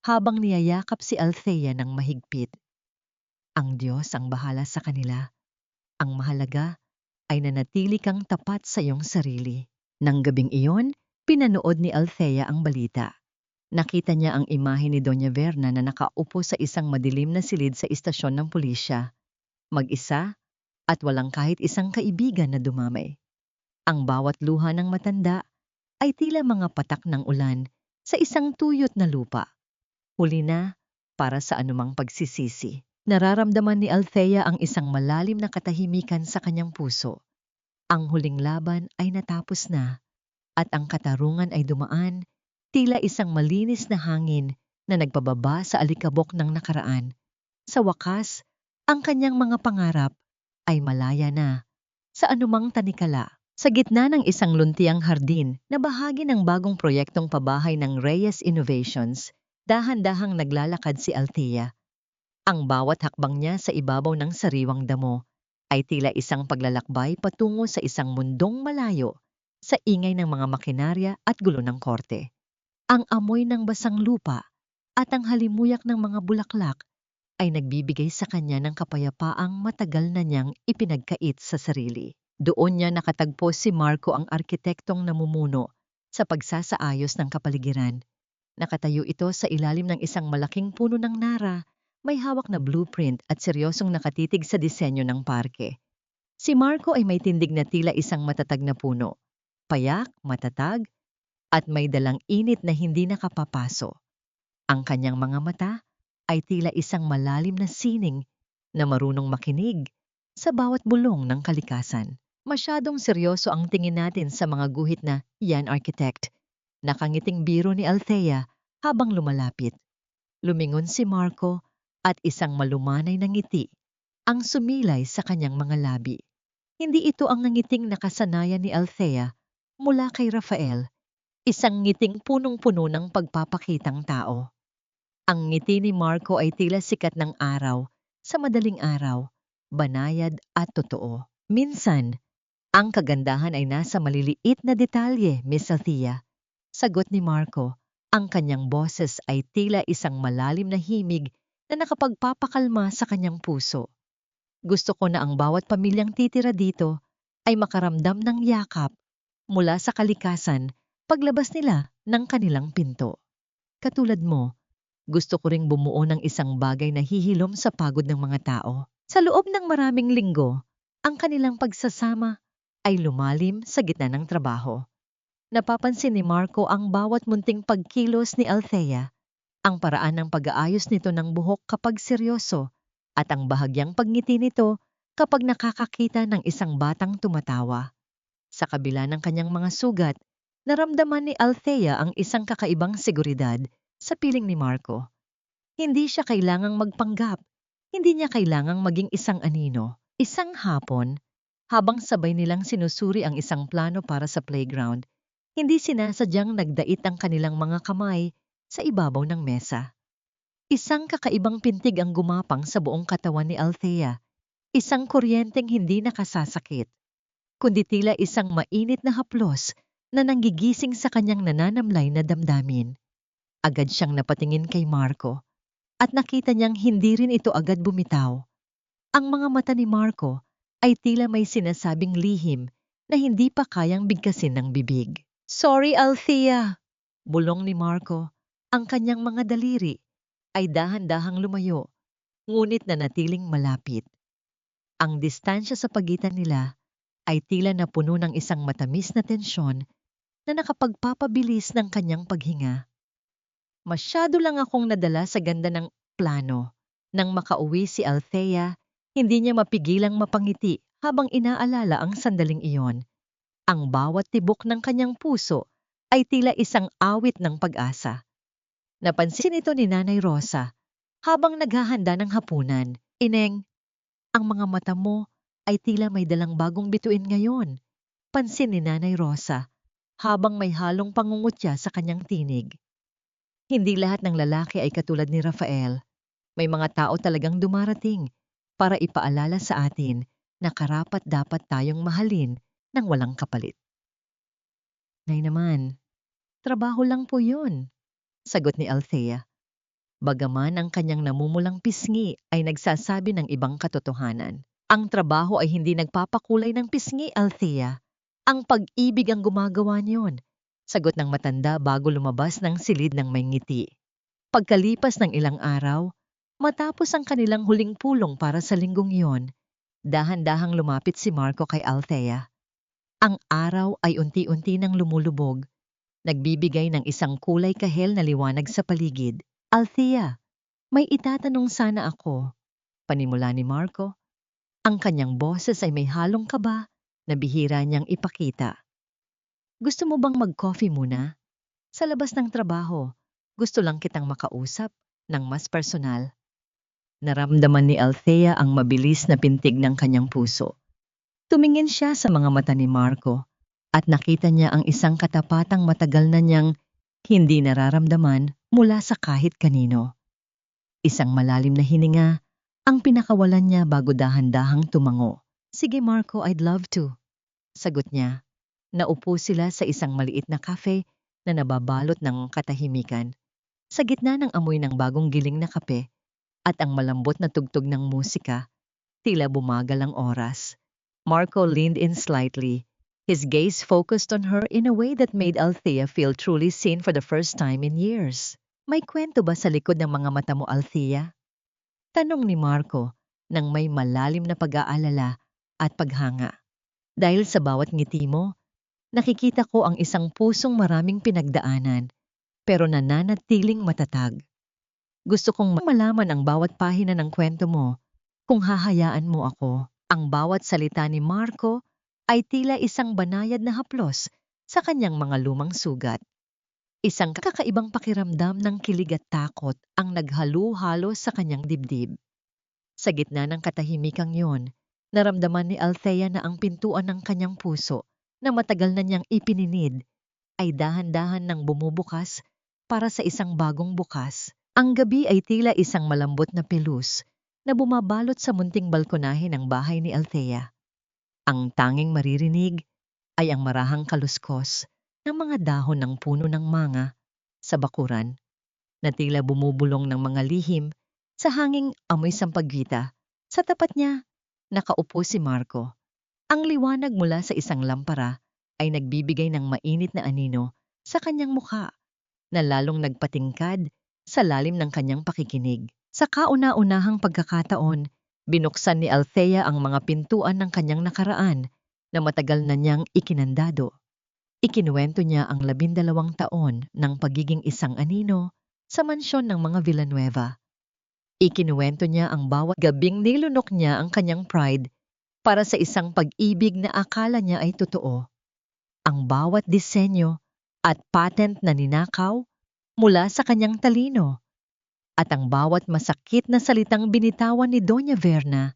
habang niyayakap si Althea ng mahigpit. Ang Diyos ang bahala sa kanila. Ang mahalaga ay nanatili kang tapat sa iyong sarili. Nang gabing iyon, pinanood ni Althea ang balita. Nakita niya ang imahe ni Doña Verna na nakaupo sa isang madilim na silid sa istasyon ng pulisya. Mag-isa at walang kahit isang kaibigan na dumamay. Ang bawat luha ng matanda ay tila mga patak ng ulan sa isang tuyot na lupa. Huli na para sa anumang pagsisisi. Nararamdaman ni Althea ang isang malalim na katahimikan sa kanyang puso. Ang huling laban ay natapos na at ang katarungan ay dumaan, tila isang malinis na hangin na nagpababa sa alikabok ng nakaraan. Sa wakas, ang kanyang mga pangarap ay malaya na sa anumang tanikala. Sa gitna ng isang luntiang hardin na bahagi ng bagong proyektong pabahay ng Reyes Innovations, dahan-dahang naglalakad si Althea. Ang bawat hakbang niya sa ibabaw ng sariwang damo ay tila isang paglalakbay patungo sa isang mundong malayo sa ingay ng mga makinarya at gulo ng korte. Ang amoy ng basang lupa at ang halimuyak ng mga bulaklak ay nagbibigay sa kanya ng kapayapaang matagal na niyang ipinagkait sa sarili. Doon niya nakatagpo si Marco, ang arkitektong namumuno sa pagsasaayos ng kapaligiran. Nakatayo ito sa ilalim ng isang malaking puno ng nara, may hawak na blueprint at seryosong nakatitig sa disenyo ng parke. Si Marco ay may tindig na tila isang matatag na puno. Payak, matatag, at may dalang init na hindi nakapapaso. Ang kanyang mga mata ay tila isang malalim na sining na marunong makinig sa bawat bulong ng kalikasan. Masyadong seryoso ang tingin natin sa mga guhit na yan, architect. Nakangiting biro ni Althea habang lumalapit. Lumingon si Marco at isang malumanay na ngiti ang sumilay sa kanyang mga labi. Hindi ito ang ngiting nakasanayan ni Althea mula kay Rafael, isang ngiting punong-puno ng pagpapakitang tao. Ang ngiti ni Marco ay tila sikat ng araw sa madaling araw, banayad at totoo. Minsan, ang kagandahan ay nasa maliliit na detalye, Miss Althea. Sagot ni Marco. Ang kanyang boses ay tila isang malalim na himig na nakapagpapakalma sa kanyang puso. Gusto ko na ang bawat pamilyang titira dito ay makaramdam ng yakap mula sa kalikasan paglabas nila ng kanilang pinto. Katulad mo, gusto ko ring bumuo ng isang bagay na hihilom sa pagod ng mga tao. Sa loob ng maraming linggo, ang kanilang pagsasama ay lumalim sa gitna ng trabaho. Napapansin ni Marco ang bawat munting pagkilos ni Althea, ang paraan ng pag-aayos nito ng buhok kapag seryoso, at ang bahagyang pagngiti nito kapag nakakakita ng isang batang tumatawa. Sa kabila ng kanyang mga sugat, naramdaman ni Althea ang isang kakaibang seguridad sa piling ni Marco. Hindi siya kailangang magpanggap. Hindi niya kailangang maging isang anino. Isang hapon, habang sabay nilang sinusuri ang isang plano para sa playground, hindi sinasadyang nagdait ang kanilang mga kamay sa ibabaw ng mesa. Isang kakaibang pintig ang gumapang sa buong katawan ni Althea. Isang kuryenteng hindi nakasasakit, kundi tila isang mainit na haplos na nanggigising sa kanyang nananamlay na damdamin. Agad siyang napatingin kay Marco at nakita niyang hindi rin ito agad bumitaw. Ang mga mata ni Marco ay tila may sinasabing lihim na hindi pa kayang bigkasin ng bibig. "Sorry, Althea," bulong ni Marco. Ang kanyang mga daliri ay dahan-dahang lumayo, ngunit nanatiling malapit. Ang distansya sa pagitan nila ay tila napuno ng isang matamis na tensyon na nakapagpapabilis ng kanyang paghinga. Masyado lang akong nadala sa ganda ng plano. Nang makauwi si Althea, hindi niya mapigilang mapangiti habang inaalala ang sandaling iyon. Ang bawat tibok ng kanyang puso ay tila isang awit ng pag-asa. Napansin ito ni Nanay Rosa habang naghahanda ng hapunan. "Ineng, ang mga mata mo ay tila may dalang bagong bituin ngayon," pansin ni Nanay Rosa habang may halong pangungutya sa kanyang tinig. Hindi lahat ng lalaki ay katulad ni Rafael. May mga tao talagang dumarating para ipaalala sa atin na karapat-dapat tayong mahalin ng walang kapalit. "Nay naman, trabaho lang po yun," sagot ni Althea. Bagaman ang kanyang namumulang pisngi ay nagsasabi ng ibang katotohanan. "Ang trabaho ay hindi nagpapakulay ng pisngi, Althea. Ang pag-ibig ang gumagawa niyon," sagot ng matanda bago lumabas ng silid ng may ngiti. Pagkalipas ng ilang araw, matapos ang kanilang huling pulong para sa linggong iyon, dahan-dahang lumapit si Marco kay Althea. Ang araw ay unti-unti nang lumulubog, nagbibigay ng isang kulay kahel na liwanag sa paligid. "Althea, may itatanong sana ako," panimula ni Marco. Ang kanyang boses ay may halong kaba na bihira niyang ipakita. "Gusto mo bang mag-coffee muna? Sa labas ng trabaho, gusto lang kitang makausap ng mas personal." Naramdaman ni Althea ang mabilis na pintig ng kanyang puso. Tumingin siya sa mga mata ni Marco at nakita niya ang isang katapatang matagal na niyang hindi nararamdaman mula sa kahit kanino. Isang malalim na hininga ang pinakawalan niya bago dahan-dahang tumango. "Sige Marco, I'd love to," sagot niya. Naupo sila sa isang maliit na cafe na nababalot ng katahimikan. Sa gitna ng amoy ng bagong giling na kape at ang malambot na tugtog ng musika, tila bumagal ang oras. Marco leaned in slightly, his gaze focused on her in a way that made Althea feel truly seen for the first time in years. "May kwento ba sa likod ng mga mata mo, Althea?" tanong ni Marco nang may malalim na pag-aalala at paghanga. "Dahil sa bawat ngiti mo, nakikita ko ang isang pusong maraming pinagdaanan, pero nananatiling matatag. Gusto kong malaman ang bawat pahina ng kwento mo kung hahayaan mo ako." Ang bawat salita ni Marco ay tila isang banayad na haplos sa kanyang mga lumang sugat. Isang kakaibang pakiramdam ng kilig at takot ang naghalo-halo sa kanyang dibdib. Sa gitna ng katahimikang yon, naramdaman ni Althea na ang pintuan ng kanyang puso na matagal na niyang ipininid ay dahan-dahan nang bumubukas para sa isang bagong bukas. Ang gabi ay tila isang malambot na pelus na bumabalot sa munting balkonahe ng bahay ni Althea. Ang tanging maririnig ay ang marahang kaluskos ng mga dahon ng puno ng manga sa bakuran na tila bumubulong ng mga lihim Sa hanging amoy sampaguita, sa tapat niya, nakaupo si Marco. Ang liwanag mula sa isang lampara ay nagbibigay ng mainit na anino sa kanyang mukha na lalong nagpatingkad sa lalim ng kanyang pakikinig. Sa kauna-unahang pagkakataon, binuksan ni Althea ang mga pintuan ng kanyang nakaraan na matagal na niyang ikinandado. Ikinuwento niya ang 12 taon ng pagiging isang anino sa mansyon ng mga Villanueva. Ikinuwento niya ang bawat gabing nilunok niya ang kanyang pride para sa isang pag-ibig na akala niya ay totoo. Ang bawat disenyo at patent na ninakaw mula sa kanyang talino at ang bawat masakit na salitang binitawan ni Doña Verna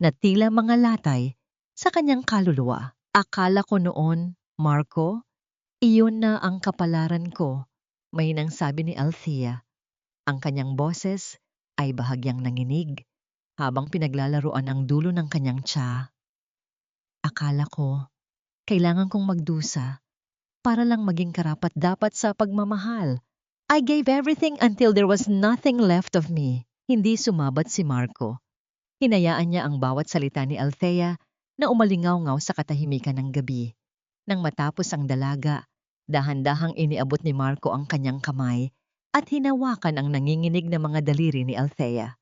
na tila mga latay sa kanyang kaluluwa. Akala ko noon, Marco, iyon na ang kapalaran ko, may nang sabi ni Althea. Ang kanyang boses ay bahagyang nanginig habang pinaglalaroan ang dulo ng kanyang tsa. Akala ko, kailangan kong magdusa para lang maging karapat-dapat sa pagmamahal. I gave everything until there was nothing left of me. Hindi sumabat si Marco. Hinayaan niya ang bawat salita ni Althea na umalingaw-ngaw sa katahimikan ng gabi. Nang matapos ang dalaga, dahan-dahang iniabot ni Marco ang kanyang kamay at hinawakan ang nanginginig na mga daliri ni Althea.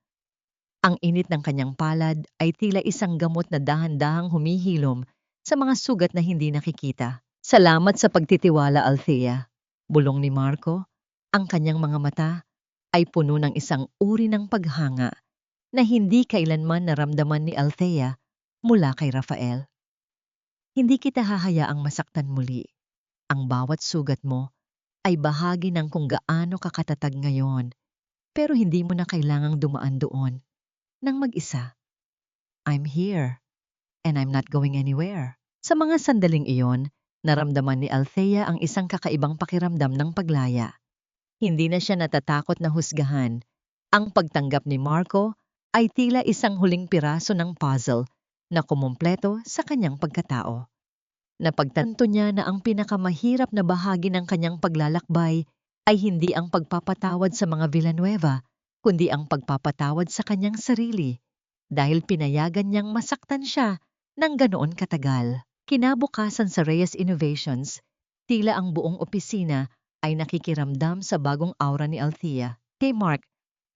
Ang init ng kanyang palad ay tila isang gamot na dahan-dahang humihilom sa mga sugat na hindi nakikita. Salamat sa pagtitiwala, Althea. Bulong ni Marco. Ang kanyang mga mata ay puno ng isang uri ng paghanga na hindi kailanman naramdaman ni Althea mula kay Rafael. Hindi kita hahayaang masaktan muli. Ang bawat sugat mo ay bahagi ng kung gaano ka katatag ngayon, pero hindi mo na kailangang dumaan doon nang mag-isa. I'm here, and I'm not going anywhere. Sa mga sandaling iyon, naramdaman ni Althea ang isang kakaibang pakiramdam ng paglaya. Hindi na siya natatakot na husgahan. Ang pagtanggap ni Marco ay tila isang huling piraso ng puzzle na kumumpleto sa kanyang pagkatao. Napagtanto niya na ang pinakamahirap na bahagi ng kanyang paglalakbay ay hindi ang pagpapatawad sa mga Villanueva, kundi ang pagpapatawad sa kanyang sarili dahil pinayagan niyang masaktan siya ng ganoon katagal. Kinabukasan sa Reyes Innovations, tila ang buong opisina ay nakikiramdam sa bagong aura ni Althea. Kay Mark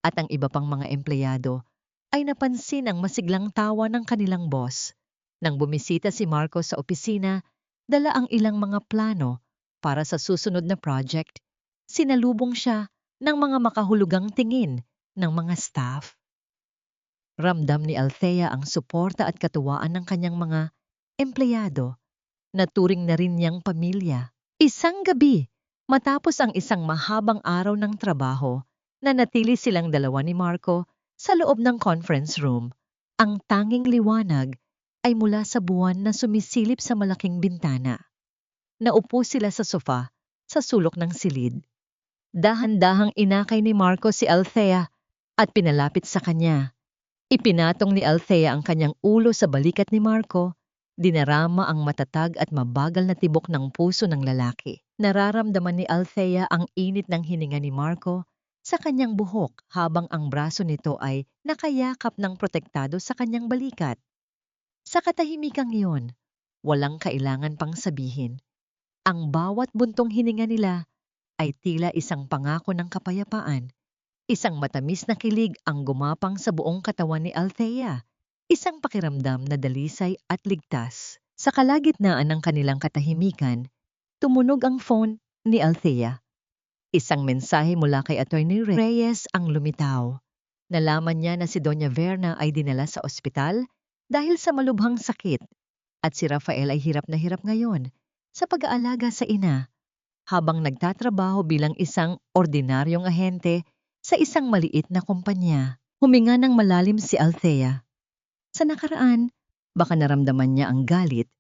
at ang iba pang mga empleyado ay napansin ang masiglang tawa ng kanilang boss. Nang bumisita si Marco sa opisina, dala ang ilang mga plano para sa susunod na project. Sinalubong siya ng mga makahulugang tingin ng mga staff. Ramdam ni Althea ang suporta at katuwaan ng kanyang mga empleyado na turing na rin niyang pamilya. Isang gabi, matapos ang isang mahabang araw ng trabaho, nanatili silang dalawa ni Marco sa loob ng conference room. Ang tanging liwanag ay mula sa buwan na sumisilip sa malaking bintana. Naupo sila sa sofa sa sulok ng silid. Dahan-dahang inakay ni Marco si Althea at pinalapit sa kanya. Ipinatong ni Althea ang kanyang ulo sa balikat ni Marco. Dinarama ang matatag at mabagal na tibok ng puso ng lalaki. Nararamdaman ni Althea ang init ng hininga ni Marco sa kanyang buhok habang ang braso nito ay nakayakap ng protektado sa kanyang balikat. Sa katahimikang iyon, walang kailangan pang sabihin. Ang bawat buntong hininga nila ay tila isang pangako ng kapayapaan. Isang matamis na kilig ang gumapang sa buong katawan ni Althea. Isang pakiramdam na dalisay at ligtas. Sa kalagitnaan ng kanilang katahimikan, tumunog ang phone ni Althea. Isang mensahe mula kay Attorney Reyes ang lumitaw. Nalaman niya na si Doña Verna ay dinala sa ospital dahil sa malubhang sakit at si Rafael ay hirap na hirap ngayon sa pag-aalaga sa ina habang nagtatrabaho bilang isang ordinaryong ahente sa isang maliit na kumpanya. Huminga ng malalim si Althea. Sa nakaraan, baka naramdaman niya ang galit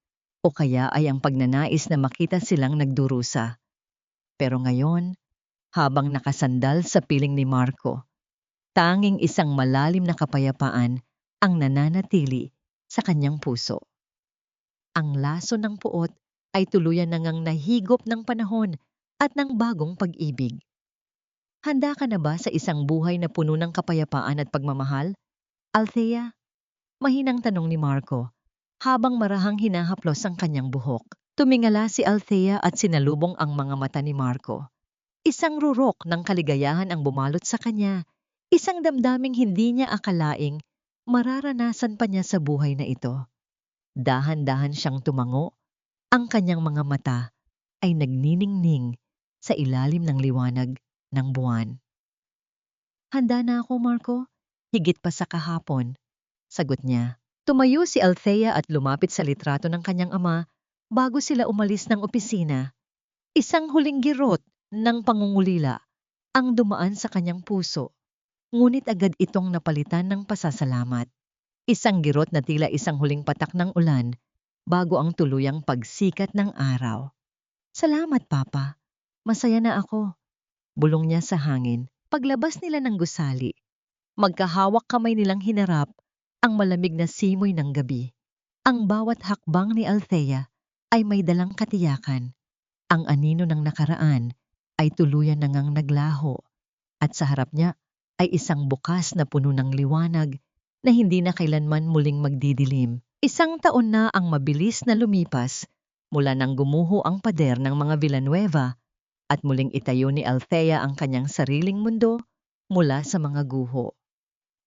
o kaya ay ang pagnanais na makita silang nagdurusa. Pero ngayon, habang nakasandal sa piling ni Marco, tanging isang malalim na kapayapaan ang nananatili sa kanyang puso. Ang laso ng puot ay tuluyan na ngang nahigop ng panahon at ng bagong pag-ibig. Handa ka na ba sa isang buhay na puno ng kapayapaan at pagmamahal? Althea, mahinang tanong ni Marco, habang marahang hinahaplos ang kanyang buhok. Tumingala si Althea at sinalubong ang mga mata ni Marco. Isang rurok ng kaligayahan ang bumalot sa kanya, isang damdaming hindi niya akalaing mararanasan pa niya sa buhay na ito. Dahan-dahan siyang tumango, ang kanyang mga mata ay nagniningning sa ilalim ng liwanag ng buwan. Handa na ako, Marco. Higit pa sa kahapon, sagot niya. Tumayo si Althea at lumapit sa litrato ng kanyang ama bago sila umalis ng opisina. Isang huling girot ng pangungulila ang dumaan sa kanyang puso, ngunit agad itong napalitan ng pasasalamat. Isang girot na tila isang huling patak ng ulan bago ang tuluyang pagsikat ng araw. Salamat, Papa. Masaya na ako. Bulong niya sa hangin. Paglabas nila ng gusali, magkahawak kamay nilang hinarap ang malamig na simoy ng gabi. Ang bawat hakbang ni Althea ay may dalang katiyakan. Ang anino ng nakaraan ay tuluyan na ngang naglaho at sa harap niya ay isang bukas na puno ng liwanag na hindi na kailanman muling magdidilim. Isang taon na ang mabilis na lumipas mula nang gumuho ang pader ng mga Villanueva at muling itayo ni Althea ang kanyang sariling mundo mula sa mga guho.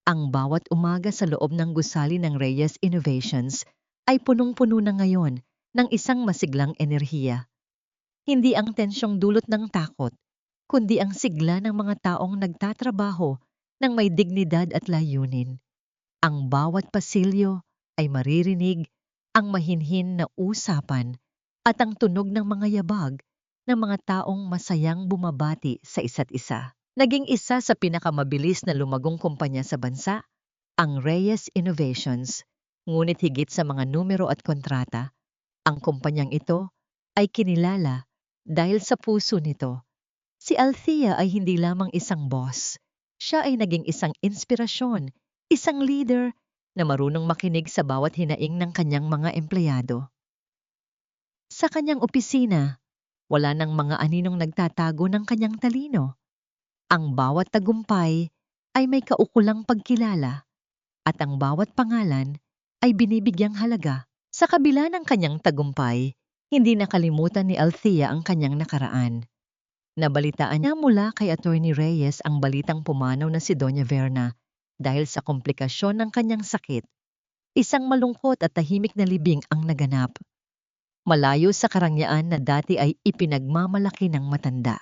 Ang bawat umaga sa loob ng gusali ng Reyes Innovations ay punong-puno na ngayon ng isang masiglang enerhiya. Hindi ang tensyong dulot ng takot, kundi ang sigla ng mga taong nagtatrabaho ng may dignidad at layunin. Ang bawat pasilyo ay maririnig ang mahinhin na usapan at ang tunog ng mga yabag ng mga taong masayang bumabati sa isa't isa. Naging isa sa pinakamabilis na lumagong kumpanya sa bansa, ang Reyes Innovations. Ngunit higit sa mga numero at kontrata, ang kumpanyang ito ay kinilala dahil sa puso nito. Si Althea ay hindi lamang isang boss. Siya ay naging isang inspirasyon, isang leader na marunong makinig sa bawat hinaing ng kanyang mga empleyado. Sa kanyang opisina, wala nang mga aninong nagtatago ng kanyang talino. Ang bawat tagumpay ay may kaukulang pagkilala at ang bawat pangalan ay binibigyang halaga. Sa kabila ng kanyang tagumpay, hindi nakalimutan ni Althea ang kanyang nakaraan. Nabalitaan niya mula kay Attorney Reyes ang balitang pumanaw na si Doña Verna dahil sa komplikasyon ng kanyang sakit. Isang malungkot at tahimik na libing ang naganap. Malayo sa karangyaan na dati ay ipinagmamalaki ng matanda.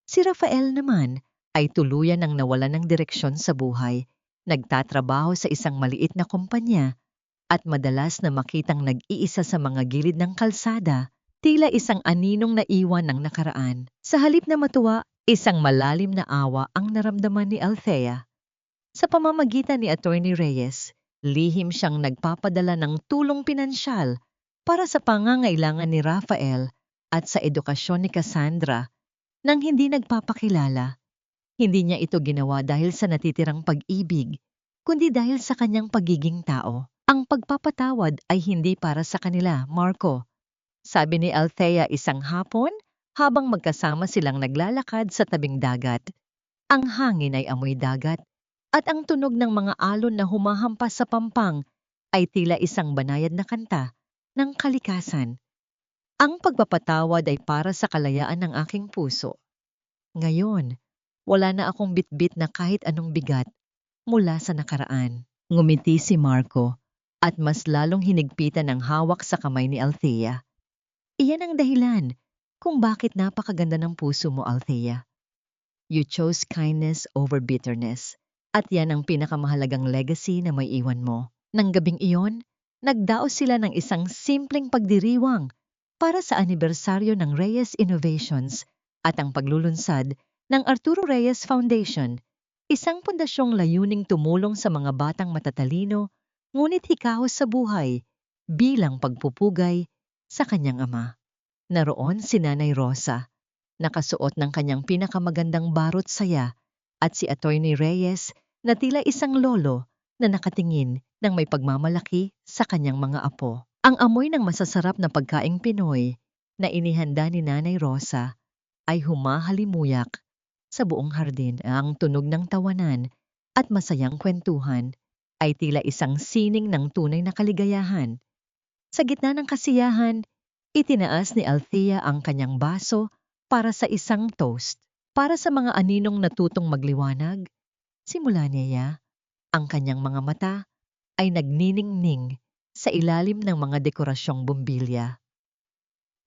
Si Rafael naman ay tuluyan ng nawalan ng direksyon sa buhay, nagtatrabaho sa isang maliit na kumpanya at madalas na makitang nag-iisa sa mga gilid ng kalsada, tila isang aninong naiwan ng nakaraan. Sa halip na matuwa, isang malalim na awa ang naramdaman ni Althea. Sa pamamagitan ni Attorney Reyes, lihim siyang nagpapadala ng tulong pinansyal para sa pangangailangan ni Rafael at sa edukasyon ni Cassandra nang hindi nagpapakilala. Hindi niya ito ginawa dahil sa natitirang pag-ibig, kundi dahil sa kanyang pagiging tao. Ang pagpapatawad ay hindi para sa kanila, Marco. Sabi ni Althea isang hapon habang magkasama silang naglalakad sa tabing dagat. Ang hangin ay amoy dagat at ang tunog ng mga alon na humahampas sa pampang ay tila isang banayad na kanta ng kalikasan. Ang pagpapatawad ay para sa kalayaan ng aking puso. Ngayon, wala na akong bitbit na kahit anong bigat mula sa nakaraan. Ngumiti si Marco at mas lalong hinigpitan ang hawak sa kamay ni Althea. Iyan ang dahilan kung bakit napakaganda ng puso mo, Althea. You chose kindness over bitterness. At yan ang pinakamahalagang legacy na may iwan mo. Nang gabing iyon, nagdaos sila ng isang simpleng pagdiriwang para sa anibersaryo ng Reyes Innovations at ang paglulunsad ng Arturo Reyes Foundation, isang pundasyong layuning tumulong sa mga batang matatalino ngunit hikahos sa buhay bilang pagpupugay sa kanyang ama. Naroon si Nanay Rosa, nakasuot ng kanyang pinakamagandang barot saya, at si Attorney Reyes na tila isang lolo na nakatingin ng may pagmamalaki sa kanyang mga apo. Ang amoy ng masasarap na pagkaing Pinoy na inihanda ni Nanay Rosa ay humahalimuyak Sa buong hardin, ang tunog ng tawanan at masayang kwentuhan ay tila isang sining ng tunay na kaligayahan. Sa gitna ng kasiyahan, itinaas ni Althea ang kanyang baso para sa isang toast. Para sa mga aninong natutong magliwanag, simula niya, ang kanyang mga mata ay nagniningning sa ilalim ng mga dekorasyong bumbilya.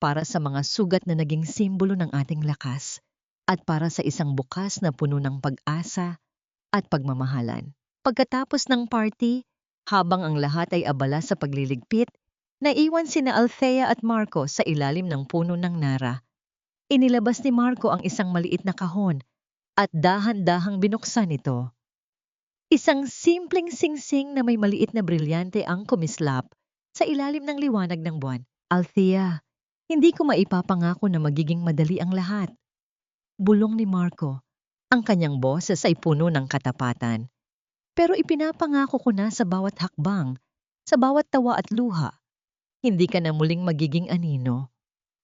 Para sa mga sugat na naging simbolo ng ating lakas at para sa isang bukas na puno ng pag-asa at pagmamahalan. Pagkatapos ng party, habang ang lahat ay abala sa pagliligpit, naiwan sina Althea at Marco sa ilalim ng puno ng nara. Inilabas ni Marco ang isang maliit na kahon at dahan-dahang binuksan ito. Isang simpleng singsing na may maliit na brilyante ang kumislap sa ilalim ng liwanag ng buwan. Althea, hindi ko maipapangako na magiging madali ang lahat. Bulong ni Marco. Ang kanyang boses ay puno ng katapatan. Pero ipinapangako ko na sa bawat hakbang, sa bawat tawa at luha, hindi ka na muling magiging anino.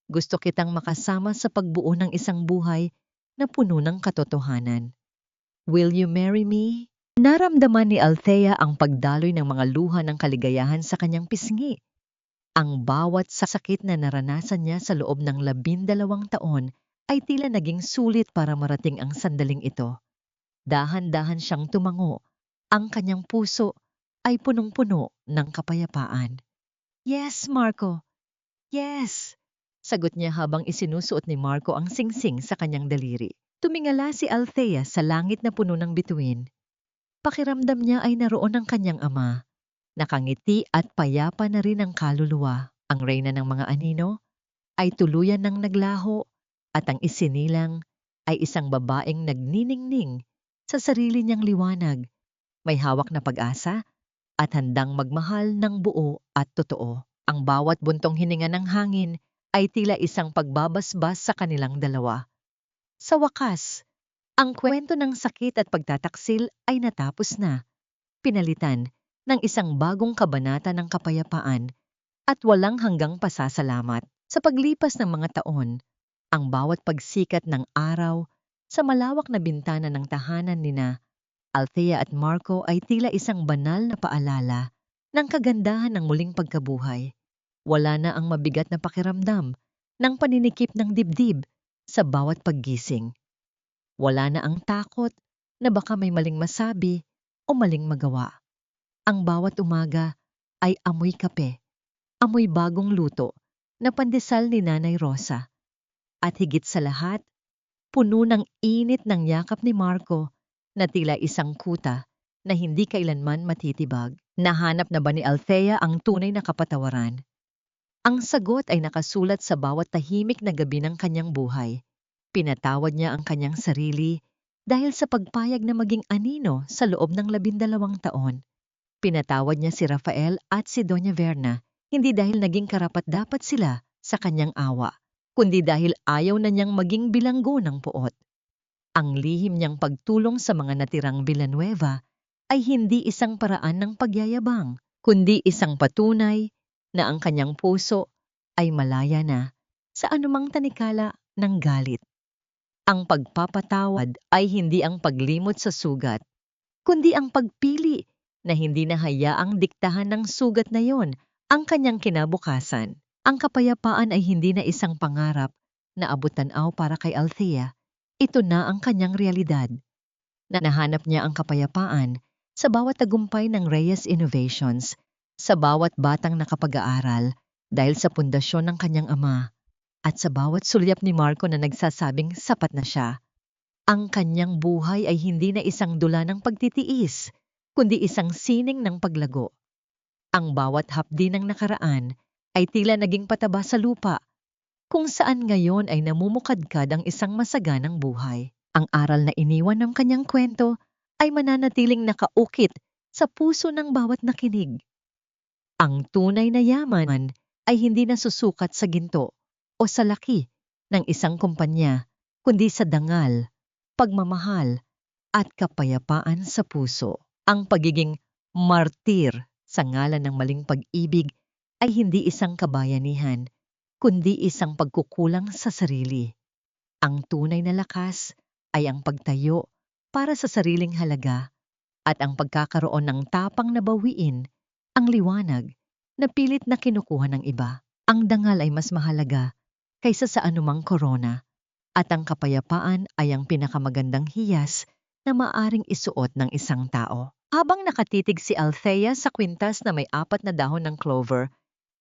Gusto kitang makasama sa pagbuo ng isang buhay na puno ng katotohanan. Will you marry me? Naramdaman ni Althea ang pagdaloy ng mga luha ng kaligayahan sa kanyang pisngi. Ang bawat sakit na naranasan niya sa loob ng 12 taon ay tila naging sulit para marating ang sandaling ito. Dahan-dahan siyang tumango. Ang kanyang puso ay punong-puno ng kapayapaan. Yes, Marco. Yes, sagot niya habang isinusuot ni Marco ang singsing sa kanyang daliri. Tumingala si Althea sa langit na puno ng bituin. Pakiramdam niya ay naroon ang kanyang ama. Nakangiti at payapa na rin ang kaluluwa. Ang reyna ng mga anino ay tuluyan ng naglaho at ang isinilang ay isang babaeng nagniningning sa sarili niyang liwanag. May hawak na pag-asa at handang magmahal ng buo at totoo. Ang bawat buntong hininga ng hangin ay tila isang pagbabasbas sa kanilang dalawa. Sa wakas, ang kwento ng sakit at pagtataksil ay natapos na, pinalitan ng isang bagong kabanata ng kapayapaan at walang hanggang pasasalamat. Sa paglipas ng mga taon, ang bawat pagsikat ng araw sa malawak na bintana ng tahanan nina Althea at Marco ay tila isang banal na paalala ng kagandahan ng muling pagkabuhay. Wala na ang mabigat na pakiramdam ng paninikip ng dibdib sa bawat paggising. Wala na ang takot na baka may maling masabi o maling magawa. Ang bawat umaga ay amoy kape, amoy bagong luto na pandesal ni Nanay Rosa. At higit sa lahat, puno ng init ng yakap ni Marco na tila isang kuta na hindi kailanman matitibag. Nahanap na ba ni Althea ang tunay na kapatawaran? Ang sagot ay nakasulat sa bawat tahimik na gabi ng kanyang buhay. Pinatawad niya ang kanyang sarili dahil sa pagpayag na maging anino sa loob ng 12 taon. Pinatawad niya si Rafael at si Doña Verna, hindi dahil naging karapat-dapat sila sa kanyang awa, kundi dahil ayaw na niyang maging bilanggo ng puot. Ang lihim niyang pagtulong sa mga natirang Villanueva ay hindi isang paraan ng pagyayabang, kundi isang patunay na ang kanyang puso ay malaya na sa anumang tanikala ng galit. Ang pagpapatawad ay hindi ang paglimot sa sugat, kundi ang pagpili na hindi nahayaang diktahan ng sugat na yon ang kanyang kinabukasan. Ang kapayapaan ay hindi na isang pangarap na abot-tanaw para kay Althea. Ito na ang kanyang realidad. Nahanap niya ang kapayapaan sa bawat tagumpay ng Reyes Innovations, sa bawat batang nakapag-aaral dahil sa pundasyon ng kanyang ama, at sa bawat sulyap ni Marco na nagsasabing sapat na siya. Ang kanyang buhay ay hindi na isang dula ng pagtitiis, kundi isang sining ng paglago. Ang bawat hapdi ng nakaraan ay tila naging pataba sa lupa, kung saan ngayon ay namumukadkad ang isang masaganang buhay. Ang aral na iniwan ng kanyang kwento ay mananatiling nakaukit sa puso ng bawat nakinig. Ang tunay na yaman ay hindi nasusukat sa ginto o sa laki ng isang kumpanya, kundi sa dangal, pagmamahal, at kapayapaan sa puso. Ang pagiging martir sa ngalan ng maling pag-ibig ay hindi isang kabayanihan, kundi isang pagkukulang sa sarili. Ang tunay na lakas ay ang pagtayo para sa sariling halaga at ang pagkakaroon ng tapang na bawiin ang liwanag na pilit na kinukuha ng iba. Ang dangal ay mas mahalaga kaysa sa anumang korona at ang kapayapaan ay ang pinakamagandang hiyas na maaring isuot ng isang tao. Habang nakatitig si Althea sa kwintas na may 4 na dahon ng clover,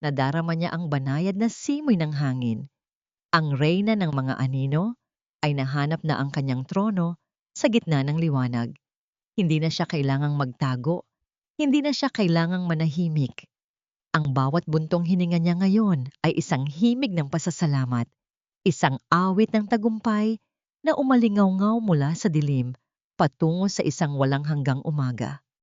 nadarama niya ang banayad na simoy ng hangin. Ang reyna ng mga anino ay nahanap na ang kanyang trono sa gitna ng liwanag. Hindi na siya kailangang magtago, hindi na siya kailangang manahimik. Ang bawat buntong hininga niya ngayon ay isang himig ng pasasalamat, isang awit ng tagumpay na umalingaw-ngaw mula sa dilim patungo sa isang walang hanggang umaga.